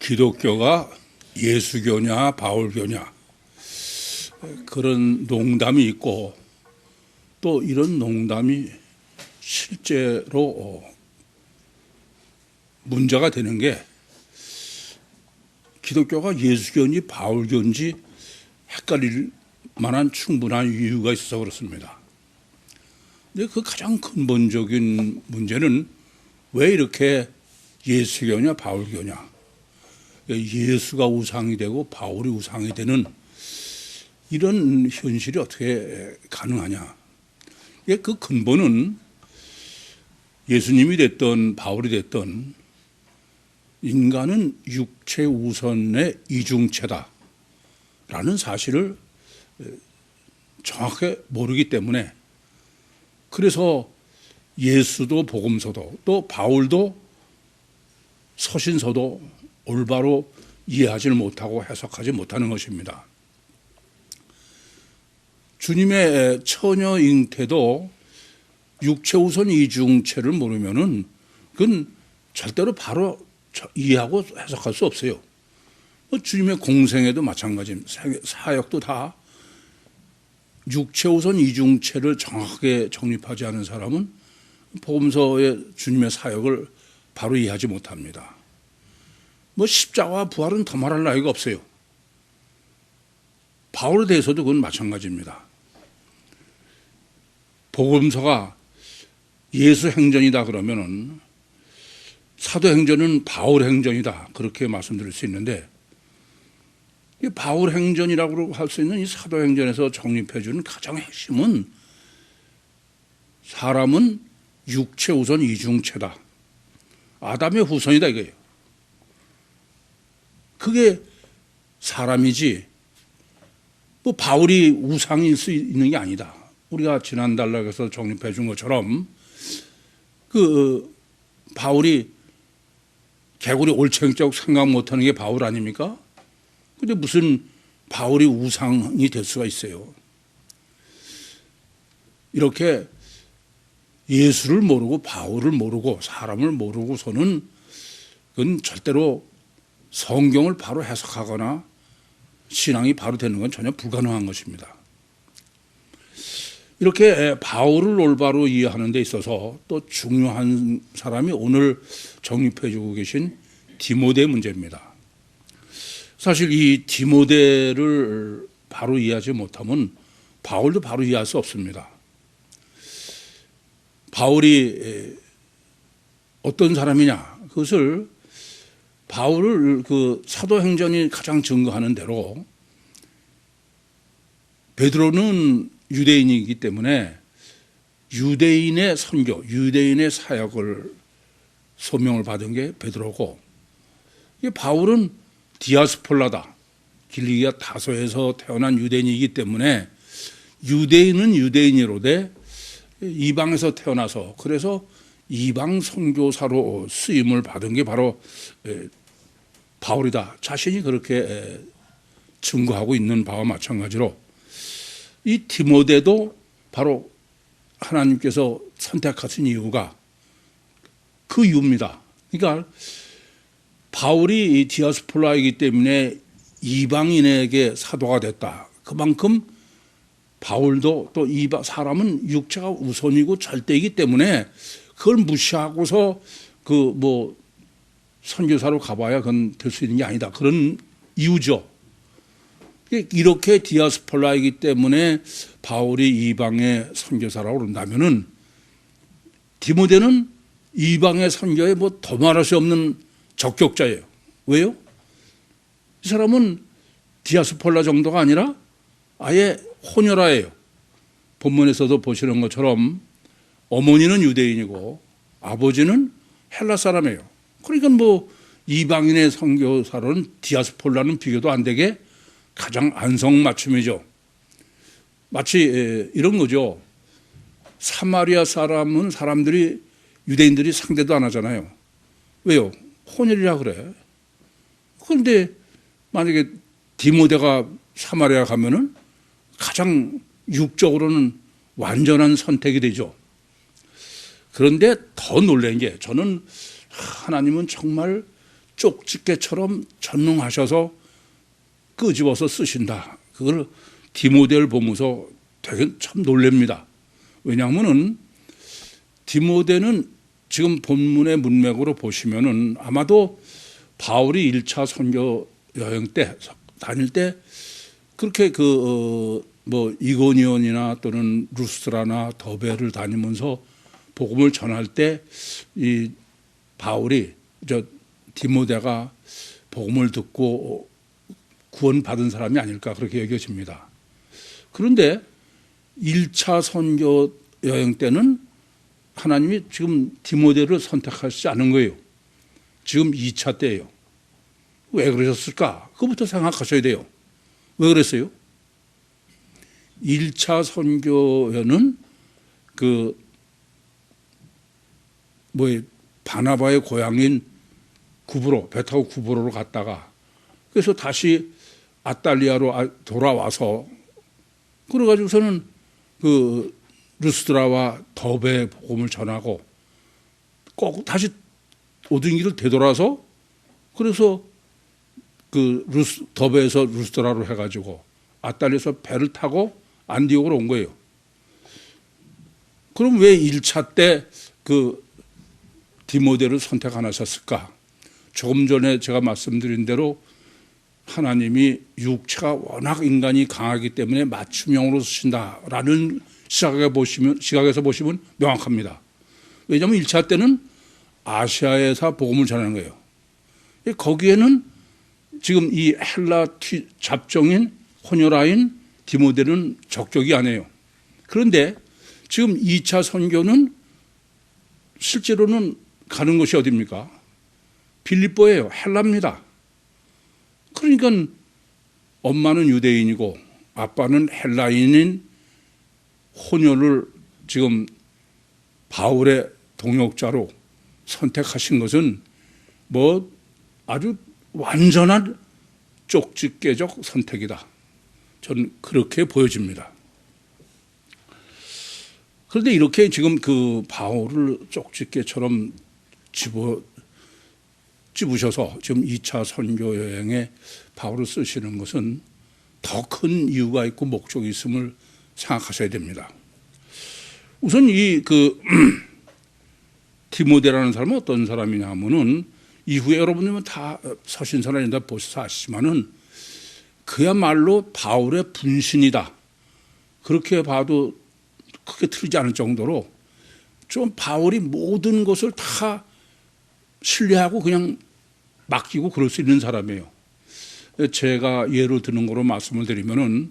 기독교가 예수교냐 바울교냐 그런 농담이 있고, 또 이런 농담이 실제로 문제가 되는 게 기독교가 예수교인지 바울교인지 헷갈릴 만한 충분한 이유가 있어서 그렇습니다. 근데 그 가장 근본적인 문제는 왜 이렇게 예수교냐 바울교냐, 예수가 우상이 되고 바울이 우상이 되는 이런 현실이 어떻게 가능하냐. 그 근본은 예수님이 됐든 바울이 됐든 인간은 육체 우선의 이중체다 라는 사실을 정확하게 모르기 때문에, 그래서 예수도 복음서도 또 바울도 서신서도 올바로 이해하지 못하고 해석하지 못하는 것입니다. 주님의 처녀 잉태도 육체 우선 이중체를 모르면은 그건 절대로 바로 이해하고 해석할 수 없어요. 주님의 공생애도 마찬가지입니다. 사역도 다 육체 우선 이중체를 정확하게 정립하지 않은 사람은 복음서의 주님의 사역을 바로 이해하지 못합니다. 십자가와 부활은 더 말할 나위가 없어요. 바울에 대해서도 그건 마찬가지입니다. 복음서가 예수 행전이다 그러면은 사도 행전은 바울 행전이다 그렇게 말씀드릴 수 있는데, 이 바울 행전이라고 할 수 있는 이 사도 행전에서 정립해 주는 가장 핵심은 사람은 육체 우선 이중체다, 아담의 후손이다 이거예요. 그게 사람이지 바울이 우상일 수 있는 게 아니다. 우리가 지난 단락에서 정립해 준 것처럼 바울이 개구리 올챙이적 생각 못하는 게 바울 아닙니까? 근데 무슨 바울이 우상이 될 수가 있어요. 이렇게 예수를 모르고 바울을 모르고 사람을 모르고서는 그건 절대로 성경을 바로 해석하거나 신앙이 바로 되는 건 전혀 불가능한 것입니다. 이렇게 바울을 올바로 이해하는 데 있어서 또 중요한 사람이 오늘 정립해 주고 계신 디모데 문제입니다. 사실 이 디모데를 바로 이해하지 못하면 바울도 바로 이해할 수 없습니다. 바울이 어떤 사람이냐, 그것을 바울을 사도행전이 가장 증거하는 대로 베드로는 유대인이기 때문에 유대인의 선교, 유대인의 사역을 소명을 받은 게 베드로고, 바울은 디아스폴라다, 길리기아 다소에서 태어난 유대인이기 때문에 유대인은 유대인이로되 이방에서 태어나서 그래서 이방 선교사로 쓰임을 받은 게 바로 바울이다, 자신이 그렇게 증거하고 있는 바와 마찬가지로 이 디모데도 바로 하나님께서 선택하신 이유가 그 이유입니다. 그러니까 바울이 디아스폴라이기 때문에 이방인에게 사도가 됐다. 그만큼 바울도 또 사람은 육체가 우선이고 절대이기 때문에 그걸 무시하고서 선교사로 가봐야 그건 될 수 있는 게 아니다, 그런 이유죠. 이렇게 디아스폴라이기 때문에 바울이 이방의 선교사라고 그런다면은 디모데는 이방의 선교에 더 말할 수 없는 적격자예요. 왜요? 이 사람은 디아스폴라 정도가 아니라 아예 혼혈아예요. 본문에서도 보시는 것처럼 어머니는 유대인이고 아버지는 헬라 사람이에요. 그러니까 이방인의 선교사로는 디아스폴라는 비교도 안 되게 가장 안성맞춤이죠. 마치 이런 거죠. 사마리아 사람은 유대인들이 상대도 안 하잖아요. 왜요? 혼혈이라 그래. 그런데 만약에 디모데가 사마리아 가면은 가장 육적으로는 완전한 선택이 되죠. 그런데 더 놀란 게, 저는 하나님은 정말 쪽집게처럼 전능하셔서 끄집어서 쓰신다. 그걸 디모데를 보면서 되게 참 놀랍니다. 왜냐하면은 디모데는 지금 본문의 문맥으로 보시면은 아마도 바울이 1차 선교 여행 때 다닐 때 그렇게 뭐 이고니온이나 또는 루스트라나 더베를 다니면서 복음을 전할 때 이 바울이 디모데가 복음을 듣고 구원받은 사람이 아닐까 그렇게 여겨집니다. 그런데 1차 선교 여행 때는 하나님이 지금 디모데를 선택하시지 않은 거예요. 지금 2차 때예요. 왜 그러셨을까? 그것부터 생각하셔야 돼요. 왜 그랬어요? 1차 선교회는 바나바의 고향인 구브로, 배 타고 구브로로 갔다가 그래서 다시 아탈리아로 돌아와서 그래가지고서는 루스드라와 더베의 복음을 전하고 꼭 다시 오던 길을 되돌아서 그래서 더베에서 루스드라로 해가지고 아탈리아에서 배를 타고 안디옥으로 온 거예요. 그럼 왜 1차 때 디모데를 선택 안 하셨을까? 조금 전에 제가 말씀드린 대로 하나님이 육체가 워낙 인간이 강하기 때문에 맞춤형으로 쓰신다라는 시각에서 보시면 명확합니다. 왜냐하면 1차 때는 아시아에서 복음을 전하는 거예요. 거기에는 지금 이 헬라 잡종인 호녀라인 디모데는 적격이 아니에요. 그런데 지금 2차 선교는 실제로는 가는 곳이 어디입니까? 빌립보예요. 헬라입니다. 그러니까 엄마는 유대인이고 아빠는 헬라인인 호녀를 지금 바울의 동역자로 선택하신 것은 뭐 아주 완전한 쪽집게적 선택이다. 저는 그렇게 보여집니다. 그런데 이렇게 지금 바울을 쪽집게처럼 집으셔서 지금 2차 선교 여행에 바울을 쓰시는 것은 더 큰 이유가 있고 목적이 있음을 생각하셔야 됩니다. 우선 디모데라는 사람은 어떤 사람이냐 하면은 이후에 여러분들은 다 서신서나 보셔서 아시지만은 그야말로 바울의 분신이다. 그렇게 봐도 크게 틀리지 않을 정도로 좀 바울이 모든 것을 다 신뢰하고 그냥 맡기고 그럴 수 있는 사람이에요. 제가 예를 드는 거로 말씀을 드리면은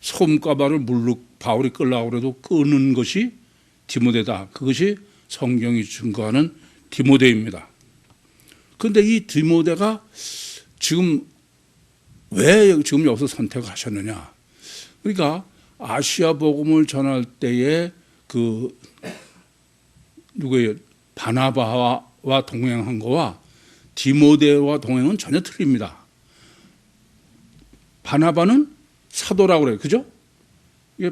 솜가발을 물로 바울이 끌라고 그래도 끄는 것이 디모데다. 그것이 성경이 증거하는 디모데입니다. 그런데 이 디모데가 지금 왜 지금 여기서 선택하셨느냐? 그러니까 아시아 복음을 전할 때에 누구예요? 바나바와 동행한 거와 디모데와 동행은 전혀 틀립니다. 바나바는 사도라고 그래요. 그죠?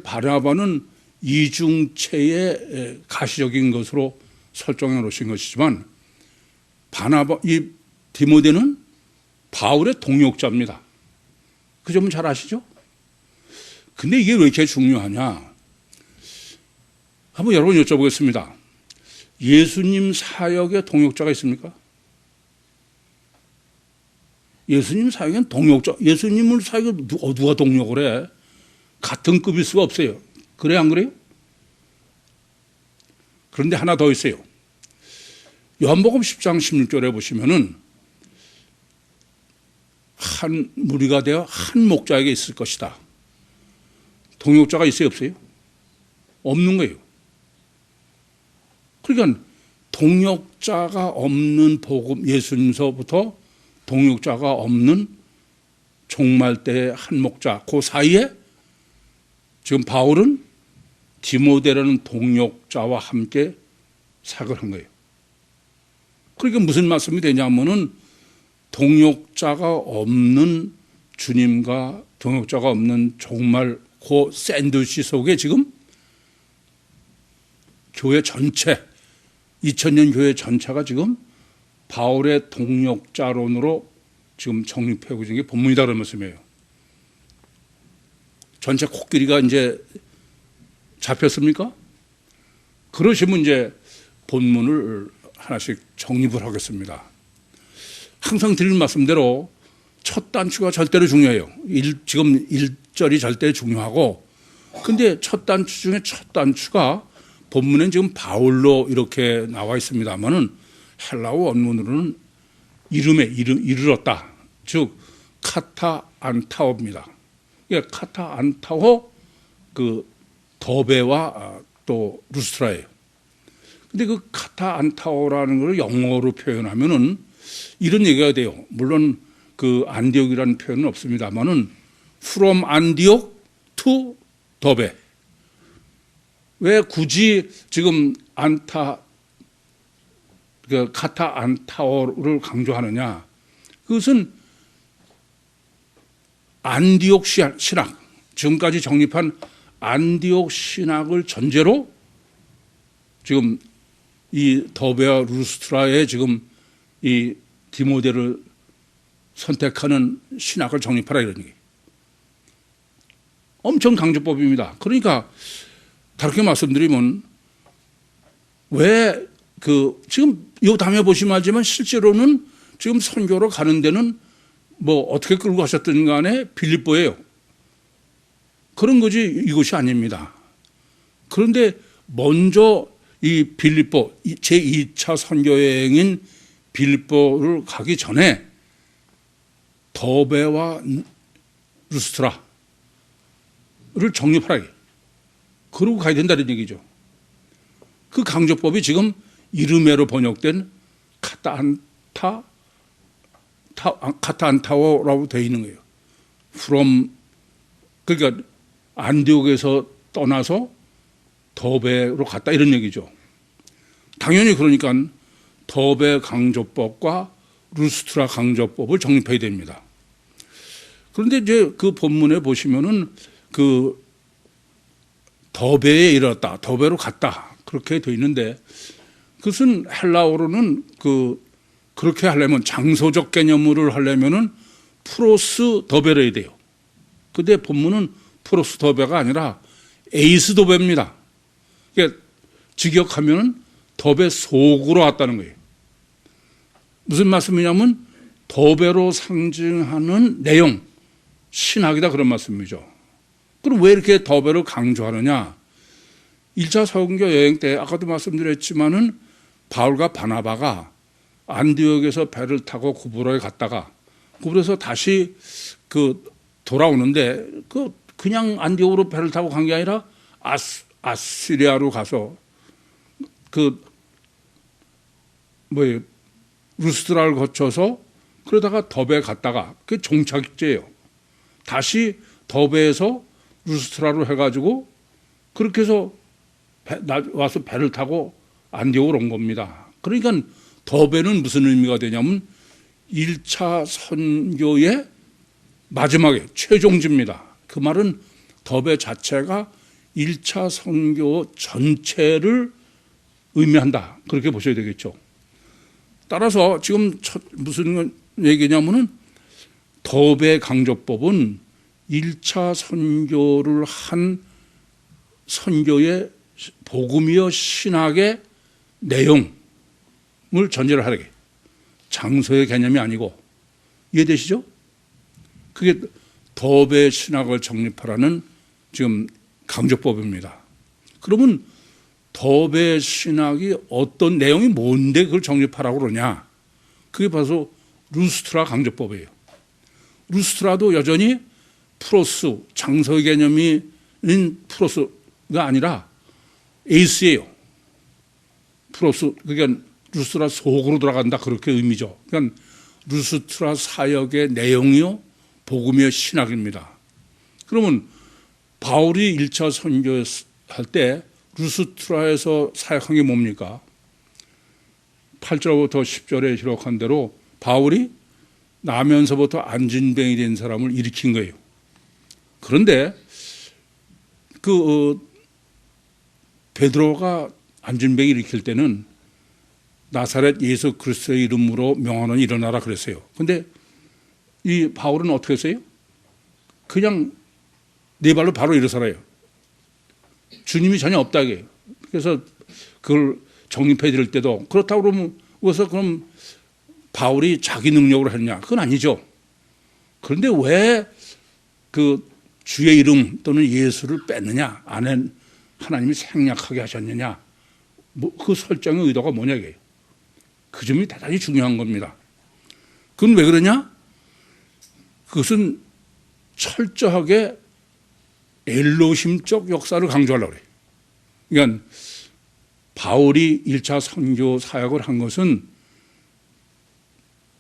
바나바는 이중체의 가시적인 것으로 설정해 놓으신 것이지만 이 디모데는 바울의 동역자입니다. 그 점은 잘 아시죠? 근데 이게 왜 이렇게 중요하냐? 한번 여러분 여쭤보겠습니다. 예수님 사역에 동역자가 있습니까? 예수님 사역엔 동역자, 예수님을 사역에 누가 동역을 해? 같은 급일 수가 없어요. 그래, 안 그래요? 그런데 하나 더 있어요. 요한복음 10장 16절에 보시면은 한 무리가 되어 한 목자에게 있을 것이다. 동역자가 있어요, 없어요? 없는 거예요. 그러니까 동역자가 없는 복음, 예수님서부터 동역자가 없는 종말 때의 한 목자, 그 사이에 지금 바울은 디모데라는 동역자와 함께 사역을 한 거예요. 그러니까 무슨 말씀이 되냐면은 동역자가 없는 주님과 동역자가 없는 종말 그 샌드위치 속에 지금 교회 전체, 2000년 교회 전체가 지금 바울의 동력자론으로 지금 정립하고 있는 게 본문이다 그런 말씀이에요. 전체 코끼리가 이제 잡혔습니까? 그러시면 이제 본문을 하나씩 정립을 하겠습니다. 항상 드리는 말씀대로 첫 단추가 절대로 중요해요. 지금 1절이 절대로 중요하고, 근데 첫 단추 중에 첫 단추가 본문엔 지금 바울로 이렇게 나와 있습니다만은 헬라어 원문으로는 이르렀다. 즉 카타 안타오입니다. 카타 안타오 그 더베와 또 루스트라예요. 근데 그 카타 안타오라는 걸 영어로 표현하면은 이런 얘기가 돼요. 물론 그 안디옥이라는 표현은 없습니다만은 from 안디옥 to 더베. 왜 굳이 지금 그 카타 안타오를 강조하느냐? 그것은 안디옥 신학, 지금까지 정립한 안디옥 신학을 전제로 지금 이 더베와 루스트라의 지금 이 디모데를 선택하는 신학을 정립하라 이런 얘기. 엄청 강조법입니다. 그러니까 다르게 말씀드리면 왜 지금 이 다음에 보시면 알지만 실제로는 지금 선교로 가는 데는 뭐 어떻게 끌고 가셨든 간에 빌립보예요. 그런 거지 이것이 아닙니다. 그런데 먼저 이 빌립보 제2차 선교여행인 빌립보를 가기 전에 더베와 루스트라를 정립하라. 그러고 가야 된다는 얘기죠. 그 강조법이 지금 이르메로 번역된 카타 안타오라고 되어 있는 거예요. 그러니까 안디옥에서 떠나서 더베로 갔다 이런 얘기죠. 당연히 그러니까 더베 강조법과 루스트라 강조법을 정립해야 됩니다. 그런데 이제 그 본문에 보시면은 그 더베에 이르렀다, 더베로 갔다 그렇게 되어 있는데 그것은 헬라어로는 그렇게 하려면 장소적 개념을 하려면은 프로스 더베로 해야 돼요. 근데 본문은 프로스 더베가 아니라 에이스 더베입니다. 그러니까 직역하면은 더베 속으로 왔다는 거예요. 무슨 말씀이냐면 더베로 상징하는 내용, 신학이다 그런 말씀이죠. 그럼 왜 이렇게 더베를 강조하느냐? 1차 선교 여행 때 아까도 말씀드렸지만은 바울과 바나바가 안디옥에서 배를 타고 구브로에 갔다가 구브로에서 다시 돌아오는데 그냥 안디옥으로 배를 타고 간 게 아니라 아시리아로 가서 루스트라를 거쳐서 그러다가 더베에 갔다가 그게 종착지예요. 다시 더베에서 루스트라로 해가지고 그렇게 해서 와서 배를 타고 안디옥으로 온 겁니다. 그러니까 더베는 무슨 의미가 되냐면 1차 선교의 마지막에 최종지입니다. 그 말은 더베 자체가 1차 선교 전체를 의미한다. 그렇게 보셔야 되겠죠. 따라서 지금 무슨 얘기냐면은 더베 강조법은 1차 선교를 한 선교의 복음이여 신학의 내용을 전제를 하게. 장소의 개념이 아니고. 이해되시죠? 그게 더베 신학을 정립하라는 지금 강조법입니다. 그러면 더베 신학이 어떤 내용이 뭔데 그걸 정립하라고 그러냐? 그게 바로 루스트라 강조법이에요. 루스트라도 여전히 프로스, 장소의 개념인 프로스가 아니라 에이스예요. 프로스, 그러니까 루스트라 속으로 들어간다 그렇게 의미죠. 그러니까 루스트라 사역의 내용이요, 복음이요, 신학입니다. 그러면 바울이 1차 선교할 때 루스트라에서 사역한 게 뭡니까? 8절부터 10절에 기록한 대로 바울이 나면서부터 안진뱅이 된 사람을 일으킨 거예요. 그런데 베드로가 안진뱅이 일으킬 때는 나사렛 예수 그리스도의 이름으로 명하노니 일어나라 그랬어요. 근데 이 바울은 어떻게 했어요? 그냥 네 발로 바로 일어서라요. 주님이 전혀 없다게. 그래서 그걸 정립해 드릴 때도 그렇다고 그러면 그럼 바울이 자기 능력으로 했냐? 그건 아니죠. 그런데 왜 그 주의 이름 또는 예수를 뺐느냐? 안에 하나님이 생략하게 하셨느냐? 그 설정의 의도가 뭐냐 이게요. 그 점이 대단히 중요한 겁니다. 그건 왜 그러냐? 그것은 철저하게 엘로힘적 역사를 강조하려고 그래요. 그러니까 바울이 1차 선교 사역을 한 것은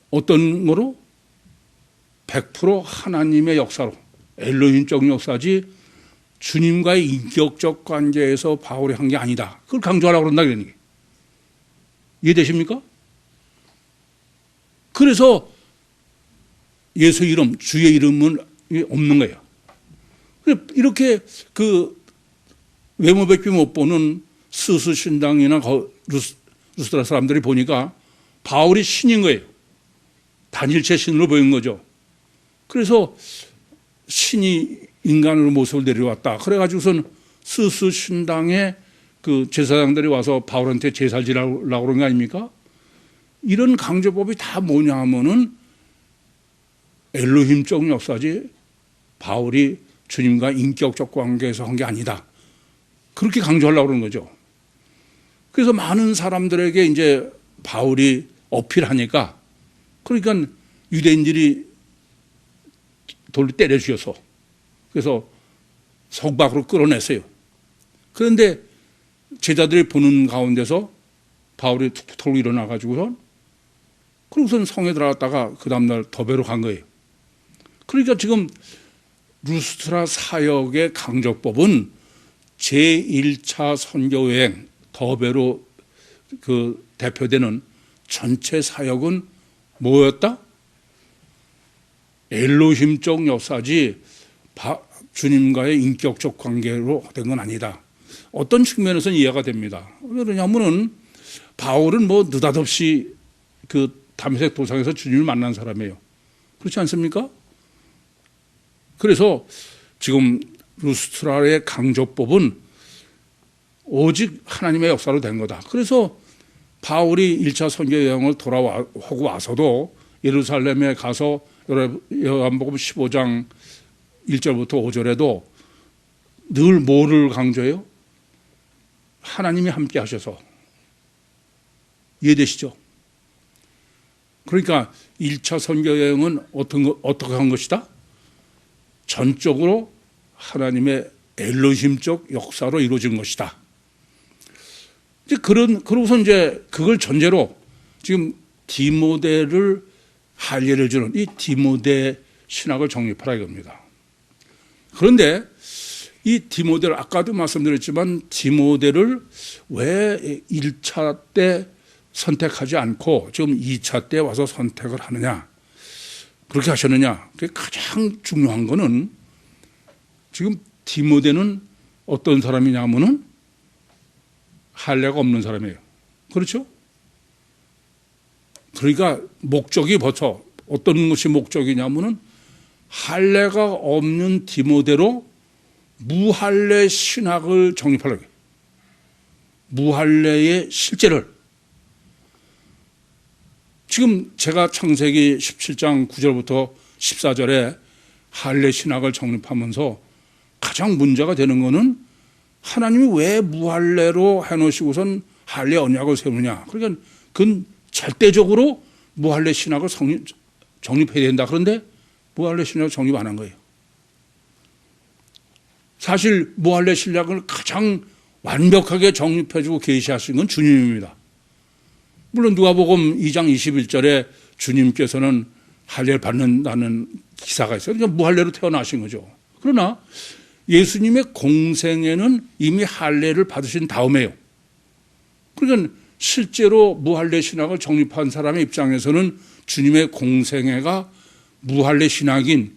어떤 거로? 100% 하나님의 역사로 엘로힘적 역사지 주님과의 인격적 관계에서 바울이 한 게 아니다. 그걸 강조하려고 그런다 그러는 게. 이해되십니까? 그래서 예수 이름, 주의 이름은 없는 거예요. 이렇게 그 외모밖에 못 보는 스스 신당이나 루스드라 사람들이 보니까 바울이 신인 거예요. 단일체 신으로 보인 거죠. 그래서 신이 인간으로 모습을 내려왔다. 그래가지고선 스스 신당의 그 제사장들이 와서 바울한테 제사를 지내려고 그런 거 아닙니까? 이런 강조법이 다 뭐냐 하면은 엘로힘적 역사지 바울이 주님과 인격적 관계에서 한 게 아니다. 그렇게 강조하려고 그러는 거죠. 그래서 많은 사람들에게 이제 바울이 어필하니까 그러니까 유대인들이 돌로 때려 죽여서 그래서 성 밖으로 끌어냈어요. 그런데 제자들이 보는 가운데서 바울이 툭툭 털고 일어나가지고선 그러고선 성에 들어갔다가 그 다음날 더베로 간 거예요. 그러니까 지금 루스트라 사역의 강조법은 제1차 선교여행 더베로 그 대표되는 전체 사역은 뭐였다? 엘로힘적 역사지 주님과의 인격적 관계로 된 건 아니다. 어떤 측면에서는 이해가 됩니다. 왜냐하면 바울은 뭐 느닷없이 그 다메섹 도상에서 주님을 만난 사람이에요. 그렇지 않습니까? 그래서 지금 루스트라의 강조법은 오직 하나님의 역사로 된 거다. 그래서 바울이 1차 선교 여행을 돌아오고 와서도 예루살렘에 가서 요한복음 15장 1절부터 5절에도 늘 뭐를 강조해요? 하나님이 함께 하셔서. 이해되시죠? 그러니까 1차 선교 여행은 어떻게 한 것이다? 전적으로 하나님의 엘로힘적 역사로 이루어진 것이다. 이제 그러고서 이제 그걸 전제로 지금 디모데를 할례를 주는 이 디모데 신학을 정립하라 이겁니다. 그런데 이 디모데를 아까도 말씀드렸지만 디모데를 왜 1차 때 선택하지 않고 지금 2차 때 와서 선택을 하느냐? 그렇게 하셨느냐? 가장 중요한 거는 지금 디모데는 어떤 사람이냐면은 할례가 없는 사람이에요. 그렇죠? 그러니까 목적이 벌써 어떤 것이 목적이냐면은 할례가 없는 디모데로 무할례 신학을 정립하려고 해요. 무할례의 실제를. 지금 제가 창세기 17장 9절부터 14절에 할례 신학을 정립하면서 가장 문제가 되는 것은 하나님이 왜 무할례로 해놓으시고선 할례 언약을 세우느냐. 그러니까 그건 절대적으로 무할례 신학을 정립해야 된다. 그런데 무할례 신학을 정립 안 한 거예요. 사실 무할례 신학을 가장 완벽하게 정립해주고 계시하신 건 주님입니다. 물론 누가복음 2장 21절에 주님께서는 할례를 받는다는 기사가 있어요. 그러니까 무할례로 태어나신 거죠. 그러나 예수님의 공생에는 이미 할례를 받으신 다음에요. 그러니까 실제로 무할례 신학을 정립한 사람의 입장에서는 주님의 공생애가 무할례 신학인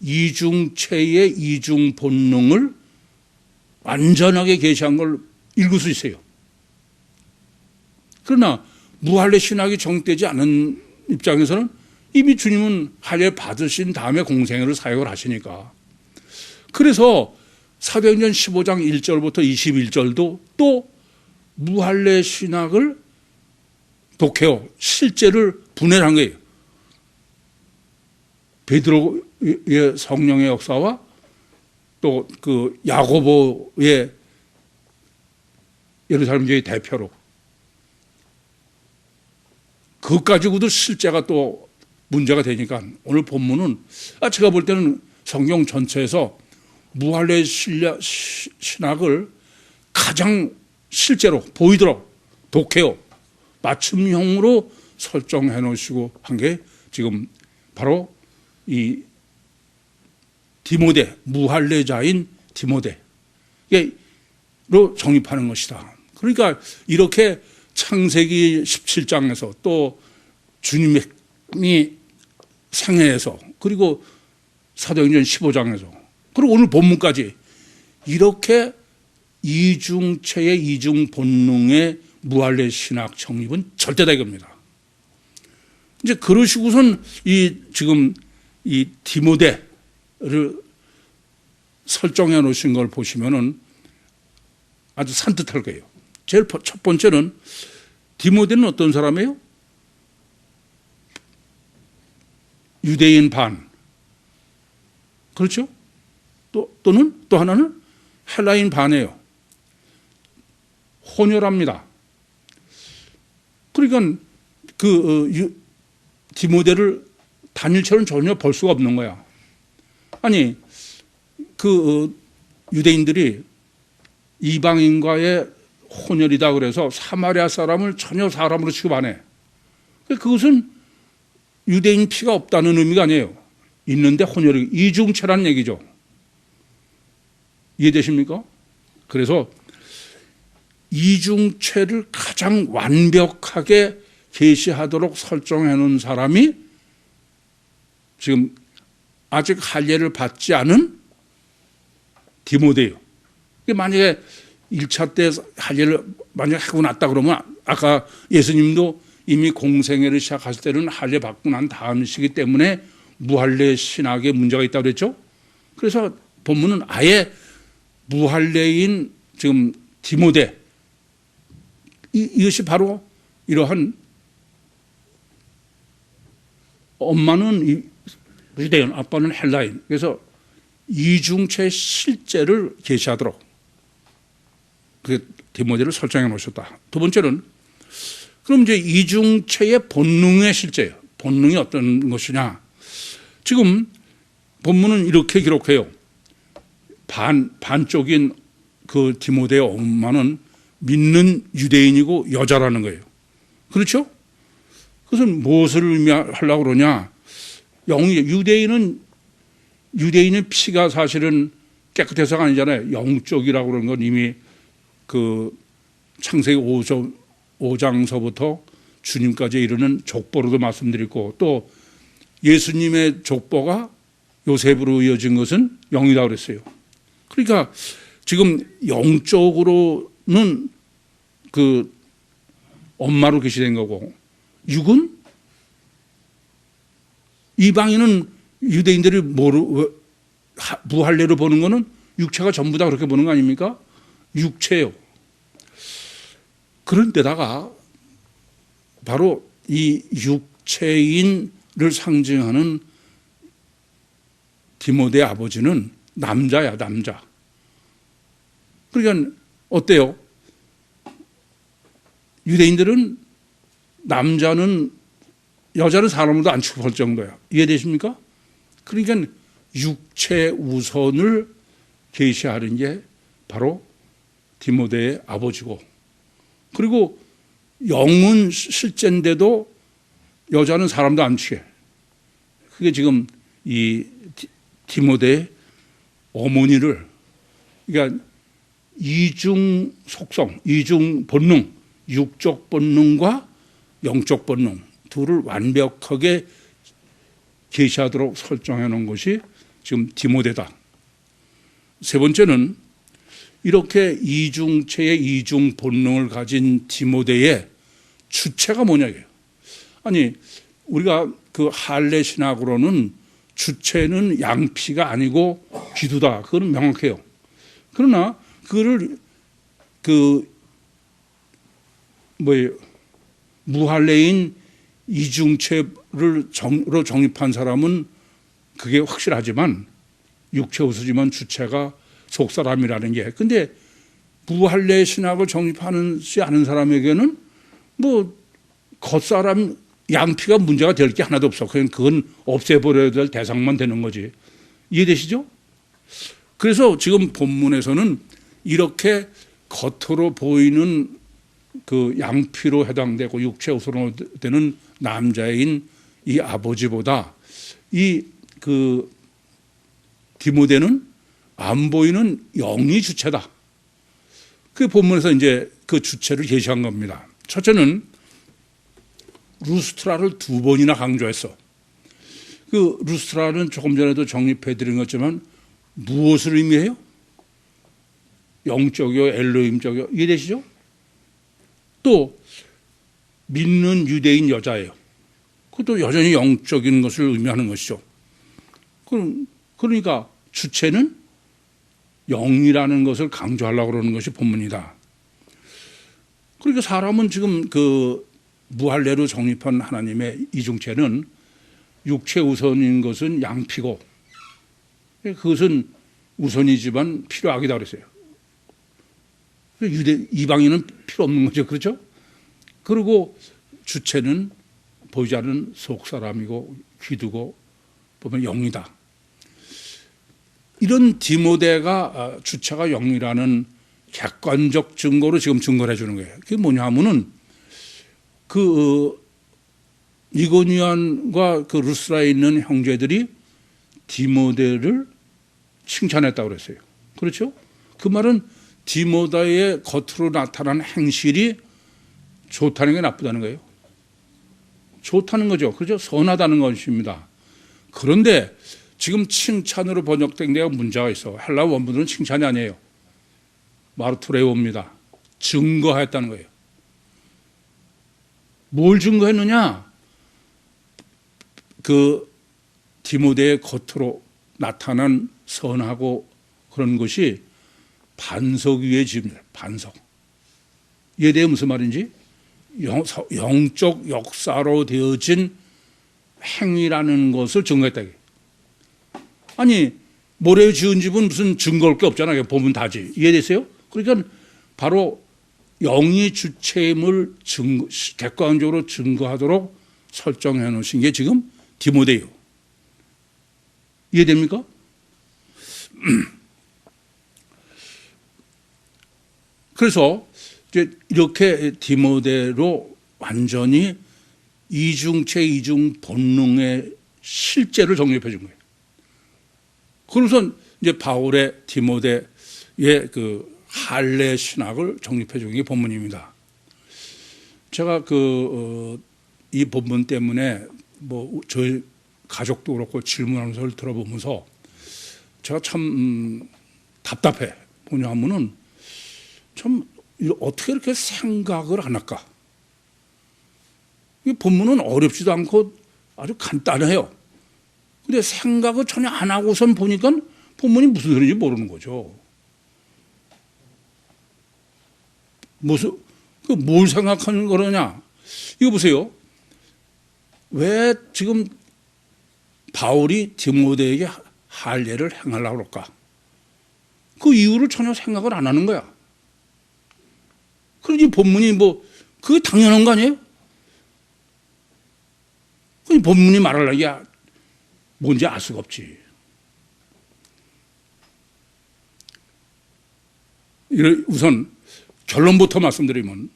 이중체의 이중 본능을 완전하게 계시한 걸 읽을 수 있어요. 그러나 무할례 신학이 정되지 않은 입장에서는 이미 주님은 할례 받으신 다음에 공생애를 사역을 하시니까. 그래서 사도행전 15장 1절부터 21절도 또 무할례 신학을 독해요. 실제를 분해한 거예요. 베드로의 성령의 역사와 또 그 야고보의 예루살렘 교회 대표로 그것 가지고도 실제가 또 문제가 되니까 오늘 본문은 제가 볼 때는 성경 전체에서 무할례 신학을 가장 실제로 보이도록 독해요. 맞춤형으로 설정해 놓으시고 한 게 지금 바로 이 디모데, 무할례자인 디모데로 정립하는 것이다. 그러니까 이렇게 창세기 17장에서 또 주님이 생애에서 그리고 사도행전 15장에서 그리고 오늘 본문까지 이렇게 이중체의 이중 본능의 무할례 신학 정립은 절대 다이겁니다. 이제 그러시고선 지금 이 디모데를 설정해 놓으신 걸 보시면은 아주 산뜻할 거예요. 제일 첫 번째는 디모데는 어떤 사람이에요? 유대인 반. 그렇죠? 또 하나는 헬라인 반이에요. 혼혈합니다. 그러니까 디모데를 단일체는 전혀 볼 수가 없는 거야. 아니, 유대인들이 이방인과의 혼혈이다 그래서 사마리아 사람을 전혀 사람으로 취급 안 해. 그것은 유대인 피가 없다는 의미가 아니에요. 있는데 혼혈이 이중체라는 얘기죠. 이해되십니까? 그래서 이중체를 가장 완벽하게 계시하도록 설정해 놓은 사람이 지금 아직 할례를 받지 않은 디모데예요. 만약에 1차 때 할례를 만약에 하고 났다 그러면 아까 예수님도 이미 공생애를 시작하실 때는 할례 받고 난 다음이시기 때문에 무할례 신학에 문제가 있다고 그랬죠. 그래서 본문은 아예 무할례인 지금 디모데 이것이 바로 이러한 엄마는 유대인, 아빠는 헬라인. 그래서 이중체 실제를 계시하도록 그 디모데를 설정해 놓으셨다. 두 번째는 그럼 이제 이중체의 본능의 실제예요. 본능이 어떤 것이냐? 지금 본문은 이렇게 기록해요. 반쪽인 그 디모데의 엄마는 믿는 유대인이고 여자라는 거예요. 그렇죠? 그것은 무엇을 의미하려고 그러냐? 유대인의 피가 사실은 깨끗해서가 아니잖아요. 영적이라고 그러는 건 이미 그 창세기 5장서부터 주님까지 이르는 족보로도 말씀드렸고 또 예수님의 족보가 요셉으로 이어진 것은 영이라고 그랬어요. 그러니까 지금 영적으로는 그 엄마로 계시된 거고 육은 이방인은 유대인들이 무할례로 보는 거는 육체가 전부 다 그렇게 보는 거 아닙니까? 육체예요. 그런데다가 바로 이 육체인을 상징하는 디모데의 아버지는 남자야, 남자. 그러니까 어때요? 유대인들은 여자는 사람으로도 안 취급할 정도야. 이해되십니까? 그러니까 육체 우선을 계시하는 게 바로 디모데의 아버지고 그리고 영은 실제인데도 여자는 사람도 안 취해. 그게 지금 이 디모데의 어머니를 그러니까 이중 속성, 이중 본능, 육적 본능과 영적 본능 둘을 완벽하게 계시하도록 설정해 놓은 것이 지금 디모데다. 세 번째는 이렇게 이중체의 이중 본능을 가진 디모데의 주체가 뭐냐 이게요. 아니 우리가 그 할례 신학으로는 주체는 양피가 아니고 기도다. 그건 명확해요. 그러나 그거를 무할례인 이중체로 정립한 사람은 그게 확실하지만 육체 우수지만 주체가 속사람이라는 게. 근데 무할례 신학을 정립하지 않은 사람에게는 뭐 겉사람 양피가 문제가 될 게 하나도 없어. 그건 없애버려야 될 대상만 되는 거지. 이해되시죠? 그래서 지금 본문에서는 이렇게 겉으로 보이는 그 양피로 해당되고 육체 우선으로 되는 남자인 이 아버지보다 이 그 디모데는 안 보이는 영이 주체다. 그 본문에서 이제 그 주체를 제시한 겁니다. 첫째는 루스트라를 2번이나 강조했어. 그 루스트라는 조금 전에도 정립해 드린 것지만 무엇을 의미해요? 영적이요, 엘로힘적이요. 이해되시죠? 또 믿는 유대인 여자예요. 그것도 여전히 영적인 것을 의미하는 것이죠. 그러니까 주체는 영이라는 것을 강조하려고 그러는 것이 본문이다. 그러니까 사람은 지금 그 무할례로 정립한 하나님의 이중체는 육체 우선인 것은 양피고 그것은 우선이지만 필요하기다 그랬어요. 이방인은 필요 없는 거죠. 그렇죠? 그리고 주체는 보이지 않는 속사람이고 기두고 보면 영이다. 이런 디모데가 주체가 영이라는 객관적 증거로 지금 증거를 해주는 거예요. 그게 뭐냐 하면은 그 이고니안과 그 루스라에 있는 형제들이 디모데를 칭찬했다고 그랬어요. 그렇죠? 그 말은 디모데의 겉으로 나타난 행실이 좋다는 게 나쁘다는 거예요. 좋다는 거죠. 그렇죠? 선하다는 것입니다. 그런데 지금 칭찬으로 번역된 데가 문제가 있어. 헬라 원문은 칭찬이 아니에요. 마르투레오입니다. 증거했다는 거예요. 뭘 증거했느냐? 그 디모데의 겉으로 나타난 선하고 그런 것이 반석 위에 지읍니다. 반석. 이에 대해 무슨 말인지? 영적 역사로 되어진 행위라는 것을 증거했다. 아니 모래에 지은 집은 무슨 증거할 게 없잖아요. 보면 다지. 이해됐어요? 그러니까 바로 영이 주체임을 객관적으로 증거하도록 설정해 놓으신 게 지금 디모데예요. 이해됩니까? 그래서 이제 이렇게 디모데로 완전히 이중체 이중 본능의 실제를 정립해 준 거예요. 그래서 이제 바울의 디모데의 그 할례 신학을 정립해 준 게 본문입니다. 제가 이 본문 때문에 뭐 저희 가족도 그렇고 질문하는 것을 들어보면서 제가 참 답답해. 뭐냐 하면은 참 어떻게 이렇게 생각을 안 할까? 이 본문은 어렵지도 않고 아주 간단해요. 근데 생각을 전혀 안 하고선 보니까 본문이 무슨 소리인지 모르는 거죠. 뭘 생각하는 거냐? 이거 보세요. 왜 지금 바울이 디모데에게 할례를 행하려고 그럴까? 그 이유를 전혀 생각을 안 하는 거야. 그러니 본문이 그게 당연한 거 아니에요? 그 본문이 말하려는 게 뭔지 알 수가 없지. 우선 결론부터 말씀드리면,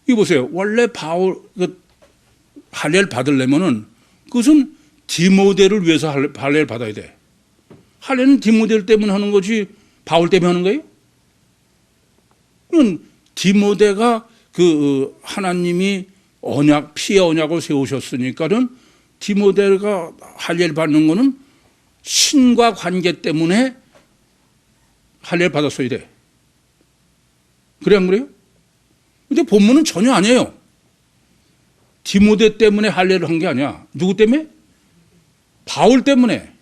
이거 보세요. 원래 바울, 할례를 받으려면은 그것은 디모데를 위해서 할례를 받아야 돼. 할례는 디모데 때문에 하는 거지 바울 때문에 하는 거예요? 그건 디모데가 하나님이 피의 언약을 세우셨으니까는 디모데가 할례를 받는 거는 신과 관계 때문에 할례를 받았어야 돼. 그래 안 그래요? 근데 본문은 전혀 아니에요. 디모데 때문에 할례를 한 게 아니야. 누구 때문에? 바울 때문에.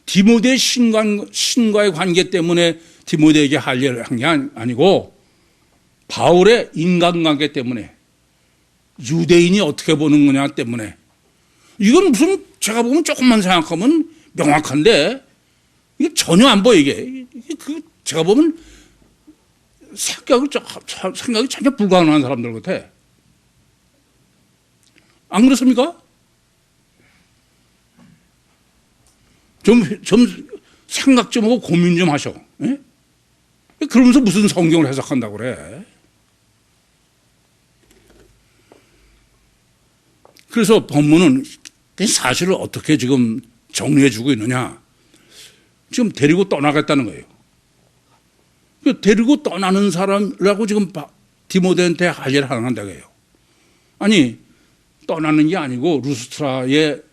디모데의 신과의 관계 때문에 디모데에게 할례를 한 게 아니고 바울의 인간관계 때문에, 유대인이 어떻게 보는 거냐 때문에. 이건 무슨, 제가 보면 조금만 생각하면 명확한데 이게 전혀 안 보여. 이게 제가 보면 생각이 전혀 불가능한 사람들 같아. 안 그렇습니까? 좀 생각 좀 하고 고민 좀 하셔. 예? 그러면서 무슨 성경을 해석한다고 그래. 그래서 본문은 사실을 어떻게 지금 정리해 주고 있느냐. 지금 데리고 떠나겠다는 거예요. 데리고 떠나는 사람이라고 지금 디모데한테 할례를 한다고 해요. 아니, 떠나는 게 아니고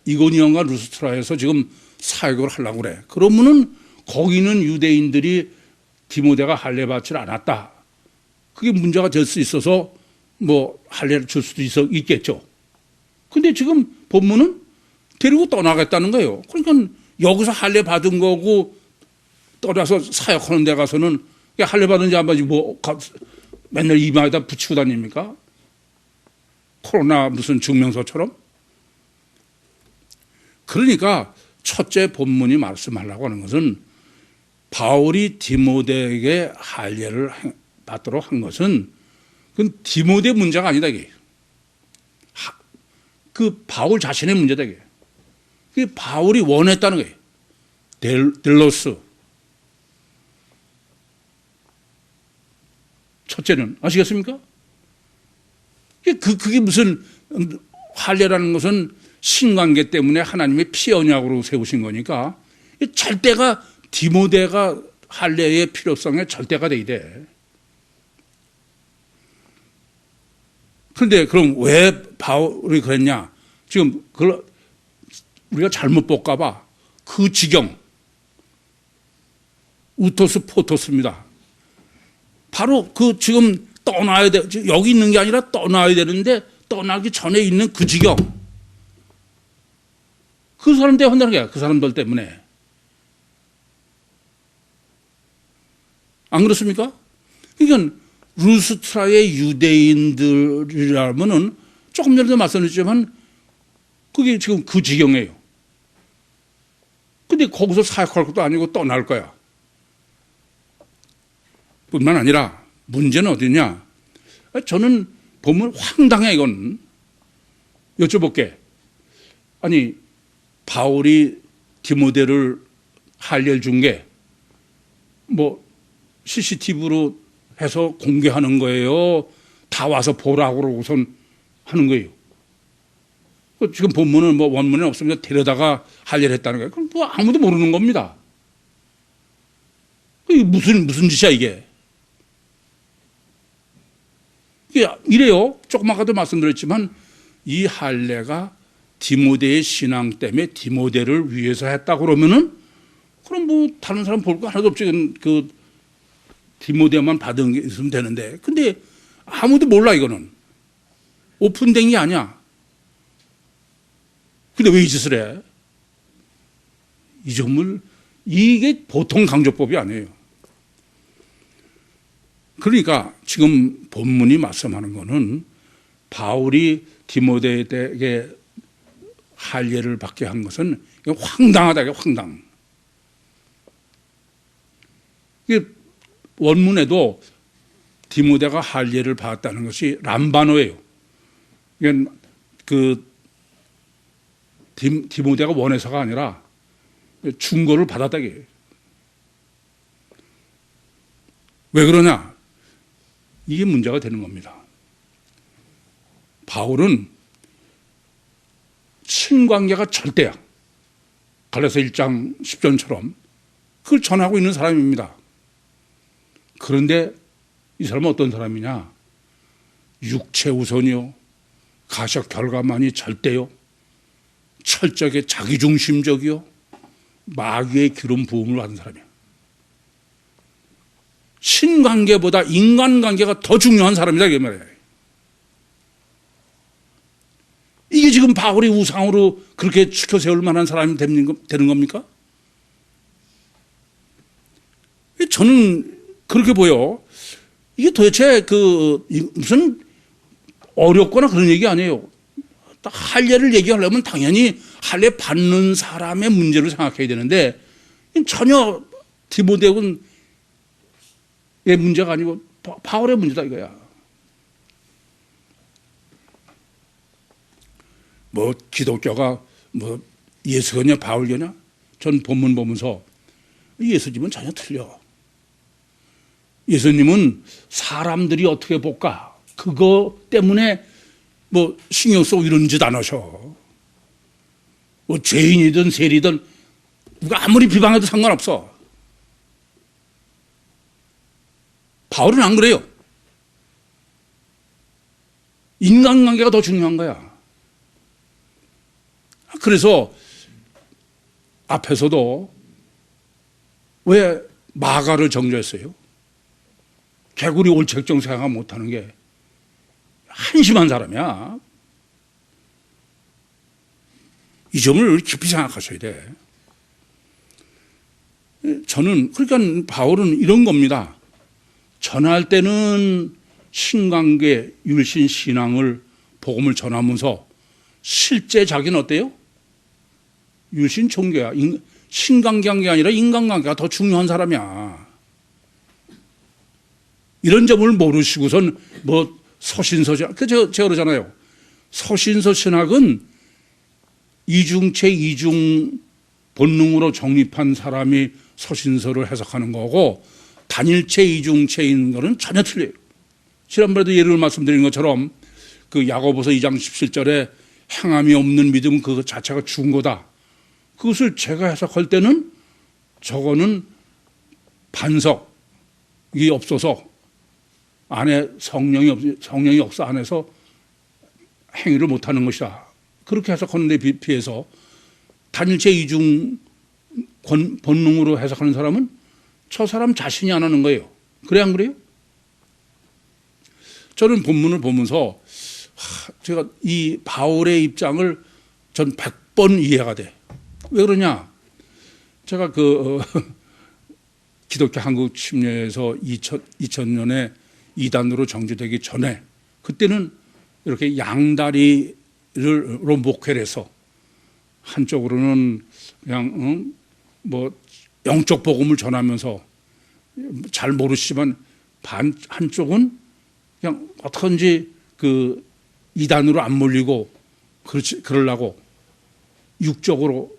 이고니온과 루스트라에서 지금 사역을 하려고 그래. 그러면은 거기는 유대인들이 디모데가 할례 받지 않았다. 그게 문제가 될 수 있어서 뭐 할례를 줄 수도 있겠죠. 근데 지금 본문은 데리고 떠나겠다는 거예요. 그러니까 여기서 할례 받은 거고 떠나서 사역하는 데 가서는 할례 받은지 안 받은지 뭐 맨날 이마에다 붙이고 다닙니까? 코로나 무슨 증명서처럼? 그러니까 첫째 본문이 말씀하려고 하는 것은 바울이 디모데에게 할례를 받도록 한 것은 그건 디모데 문제가 아니다. 이게. 그 바울 자신의 문제다. 이게. 그게 바울이 원했다는 거예요. 델로스. 첫째는 아시겠습니까? 그게 무슨 할례라는 것은 신관계 때문에 하나님의 피 언약으로 세우신 거니까 절대가 디모데가 할례의 필요성에 절대가 돼야 돼. 그런데 그럼 왜 바울이 그랬냐? 지금 그걸 우리가 잘못 볼까 봐. 그 지경 우토스 포토스입니다. 바로 그 지금 떠나야 돼. 여기 있는 게 아니라 떠나야 되는데 떠나기 전에 있는 그 지경. 그 사람 때문에 한다는 거야. 그 사람들 때문에. 안 그렇습니까? 그러니까 루스트라의 유대인들이라면은 조금 전에도 말씀드렸지만 그게 지금 그 지경이에요. 근데 거기서 사역할 것도 아니고 떠날 거야. 뿐만 아니라 문제는 어디냐? 저는 보면 황당해. 이건 여쭤볼게. 아니, 바울이 디모데를 할례를 준 게 뭐 CCTV로 해서 공개하는 거예요? 다 와서 보라고 그러고선 하는 거예요. 지금 본문은 뭐 원문에 없습니다. 데려다가 할례를 했다는 거예요. 그럼 뭐 아무도 모르는 겁니다. 이게 무슨 짓이야 이게? 이래요. 조금 아까도 말씀드렸지만 이 할례가 디모데의 신앙 때문에 디모데를 위해서 했다 그러면은 그럼 뭐 다른 사람 볼 거 하나도 없지. 그 디모데만 받은 게 있으면 되는데. 근데 아무도 몰라. 이거는 오픈된 게 아니야. 근데 왜 이 짓을 해? 이 점을 이게 보통 강조법이 아니에요. 그러니까 지금 본문이 말씀하는 거는 바울이 디모데에게 할례를 받게 한 것은 황당하다. 이게 황당. 이게 원문에도 디모데가 할례를 받았다는 것이 람바노예요. 이게 디모데가 원해서가 아니라 충고를 받았다. 이게. 왜 그러냐? 이게 문제가 되는 겁니다. 바울은 친관계가 절대야. 갈라서 1장 10절처럼 그걸 전하고 있는 사람입니다. 그런데 이 사람은 어떤 사람이냐? 육체 우선이요, 가셔 결과만이 절대요, 철저하게 자기중심적이요, 마귀의 기름 부음을 받은 사람이야. 신관계보다 인간관계가 더 중요한 사람이다 이게 말이에요. 바울이 우상으로 그렇게 치켜 세울 만한 사람이 되는 겁니까? 저는 그렇게 보여. 이게 도대체 무슨 어렵거나 그런 얘기 아니에요. 할례를 얘기하려면 당연히 할례 받는 사람의 문제를 생각해야 되는데 전혀 디모데는 문제가 아니고 바울의 문제다 이거야. 뭐 기독교가 뭐 예수교냐 바울교냐? 전 본문 보면서 예수님은 전혀 틀려. 예수님은 사람들이 어떻게 볼까? 그거 때문에 뭐 신경 쓰고 이런 짓 안 하셔. 뭐 죄인이든 세리든 누가 아무리 비방해도 상관없어. 바울은 안 그래요. 인간관계가 더 중요한 거야. 그래서 앞에서도 왜 마가를 정죄했어요? 개구리 올책정 생각 못하는 게 한심한 사람이야. 이 점을 깊이 생각하셔야 돼. 저는 그러니까 바울은 이런 겁니다. 전할 때는 신관계, 율신, 신앙을 복음을 전하면서 실제 자기는 어때요? 율신, 종교야. 신관계가 아니라 인간관계가 더 중요한 사람이야. 이런 점을 모르시고선 뭐 서신서신학, 제가 그러잖아요. 서신서신학은 이중체, 이중 본능으로 정립한 사람이 서신서를 해석하는 거고 단일체, 이중체인 거는 전혀 틀려요. 지난번에도 예를 말씀드린 것처럼 그 야고보서 2장 17절에 행함이 없는 믿음은 그 자체가 죽은 거다. 그것을 제가 해석할 때는 저거는 반석이 없어서 안에 성령이 없어 안에서 행위를 못하는 것이다. 그렇게 해석하는 데 비해서 단일체 이중 본능으로 해석하는 사람은 저 사람 자신이 안 하는 거예요. 그래 안 그래요? 저는 본문을 보면서 제가 이 바울의 입장을 전 100번 이해가 돼. 왜 그러냐? 제가 기독교 한국 침례에서 2000년에 이단으로 정지되기 전에 그때는 이렇게 양다리로 목회를 해서 한쪽으로는 그냥 뭐 영적 복음을 전하면서 잘 모르시지만 한쪽은 그냥 어떻게든지 그 이단으로 안 몰리고 그러려고 육적으로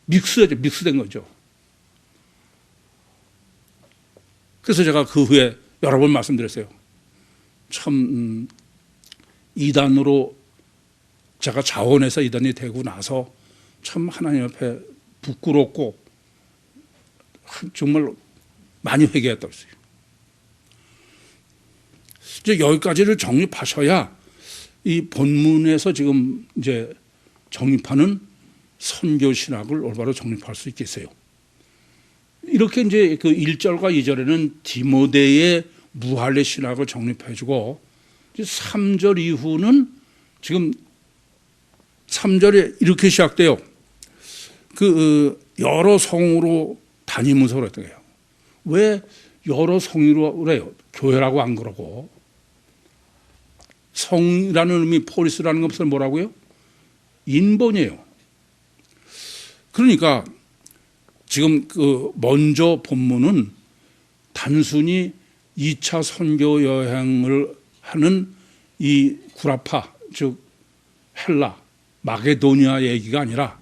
믹스된 거죠. 그래서 제가 그 후에 여러 번 말씀드렸어요. 참 이단으로 제가 자원해서 이단이 되고 나서 참 하나님 앞에 부끄럽고 정말 많이 회개했다고 했어요. 이제 여기까지를 정립하셔야 이 본문에서 지금 이제 정립하는 선교 신학을 올바로 정립할 수 있겠어요. 이렇게 이제 그 1절과 2절에는 디모데의 무할례 신학을 정립해주고 3절 이후는 지금 3절에 이렇게 시작돼요. 여러 성으로 다니면서 그랬던 거예요. 왜 여러 성으로 그래요? 교회라고 안 그러고. 성이라는 의미, 포리스라는 것은 뭐라고요? 인본이에요. 그러니까 지금 먼저 본문은 단순히 2차 선교 여행을 하는 이 구라파, 즉 헬라, 마게도니아 얘기가 아니라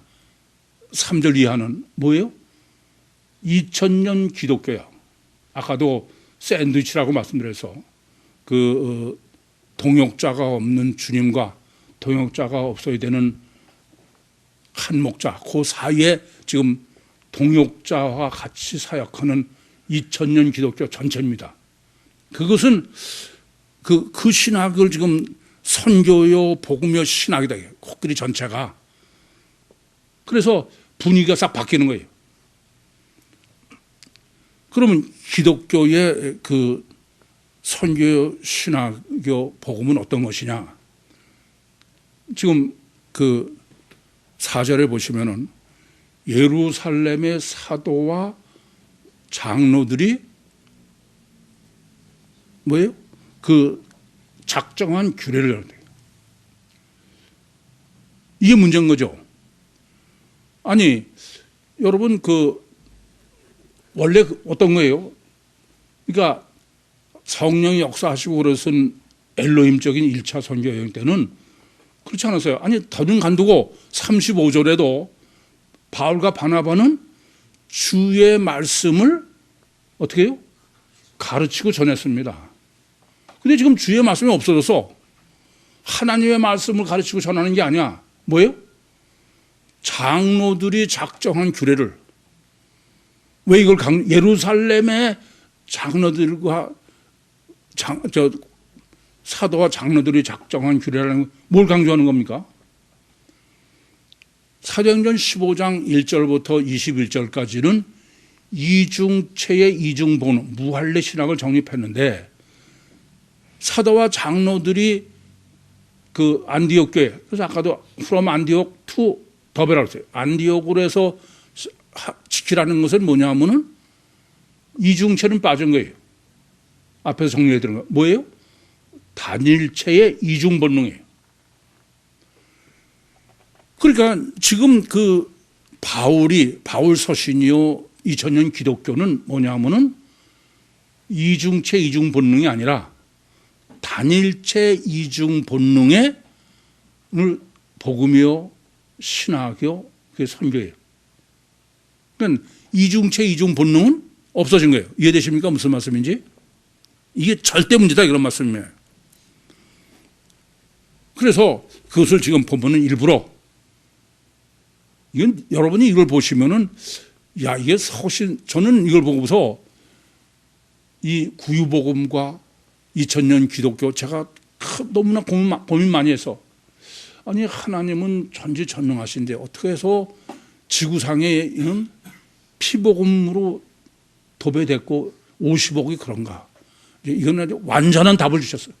3절 이하는 뭐예요? 2000년 기독교야. 아까도 샌드위치라고 말씀드려서 동역자가 없는 주님과 동역자가 없어야 되는 한 목자, 그 사이에 지금 동역자와 같이 사역하는 2000년 기독교 전체입니다. 그것은 그 신학을 지금 선교요, 복음요, 신학이다. 코끼리 전체가. 그래서 분위기가 싹 바뀌는 거예요. 그러면 기독교의 그 선교, 신학교, 복음은 어떤 것이냐? 지금 그 4절에 보시면은 예루살렘의 사도와 장로들이 뭐예요? 그 작정한 규례를 하는 거예요. 이게 문제인 거죠. 아니, 여러분 원래 어떤 거예요? 그러니까 성령이 역사하시고 그것은 엘로힘적인 1차 선교 여행 때는 그렇지 않았어요. 아니, 더는 간두고 35절에도 바울과 바나바는 주의 말씀을 어떻게 해요? 가르치고 전했습니다. 근데 지금 주의 말씀이 없어져서 하나님의 말씀을 가르치고 전하는 게 아니야. 뭐예요? 장로들이 작정한 규례를. 왜 이걸 예루살렘의 장로들과 사도와 장로들이 작정한 규례라는 뭘 강조하는 겁니까? 사도행전 15장 1절부터 21절까지는 이중체의 이중본능, 무할례 신학을 정립했는데 사도와 장로들이 그 안디옥 교회, 그래서 아까도 from 안디옥 to 더베라고 했어요. 안디옥으로 해서 지키라는 것은 뭐냐면은 이중체는 빠진 거예요. 앞에서 정리해 드린 거. 뭐예요? 단일체의 이중본능이에요. 그러니까 지금 그 바울 서신이요 2000년 기독교는 뭐냐면은 이중체 이중본능이 아니라 단일체 이중본능의 복음이요 신학이요 그게 선교예요. 그러니까 이중체 이중본능은 없어진 거예요. 이해되십니까? 무슨 말씀인지? 이게 절대 문제다 이런 말씀이에요. 그래서 그것을 지금 보면은 일부러 이건 여러분이 이걸 보시면은 야 이게 서신 저는 이걸 보고서 이 구유복음과 2000년 기독교 제가 너무나 고민 많이 해서 아니 하나님은 전지전능하신데 어떻게 해서 지구상에 피복음으로 도배됐고 50억이 그런가? 이거는 완전한 답을 주셨어요.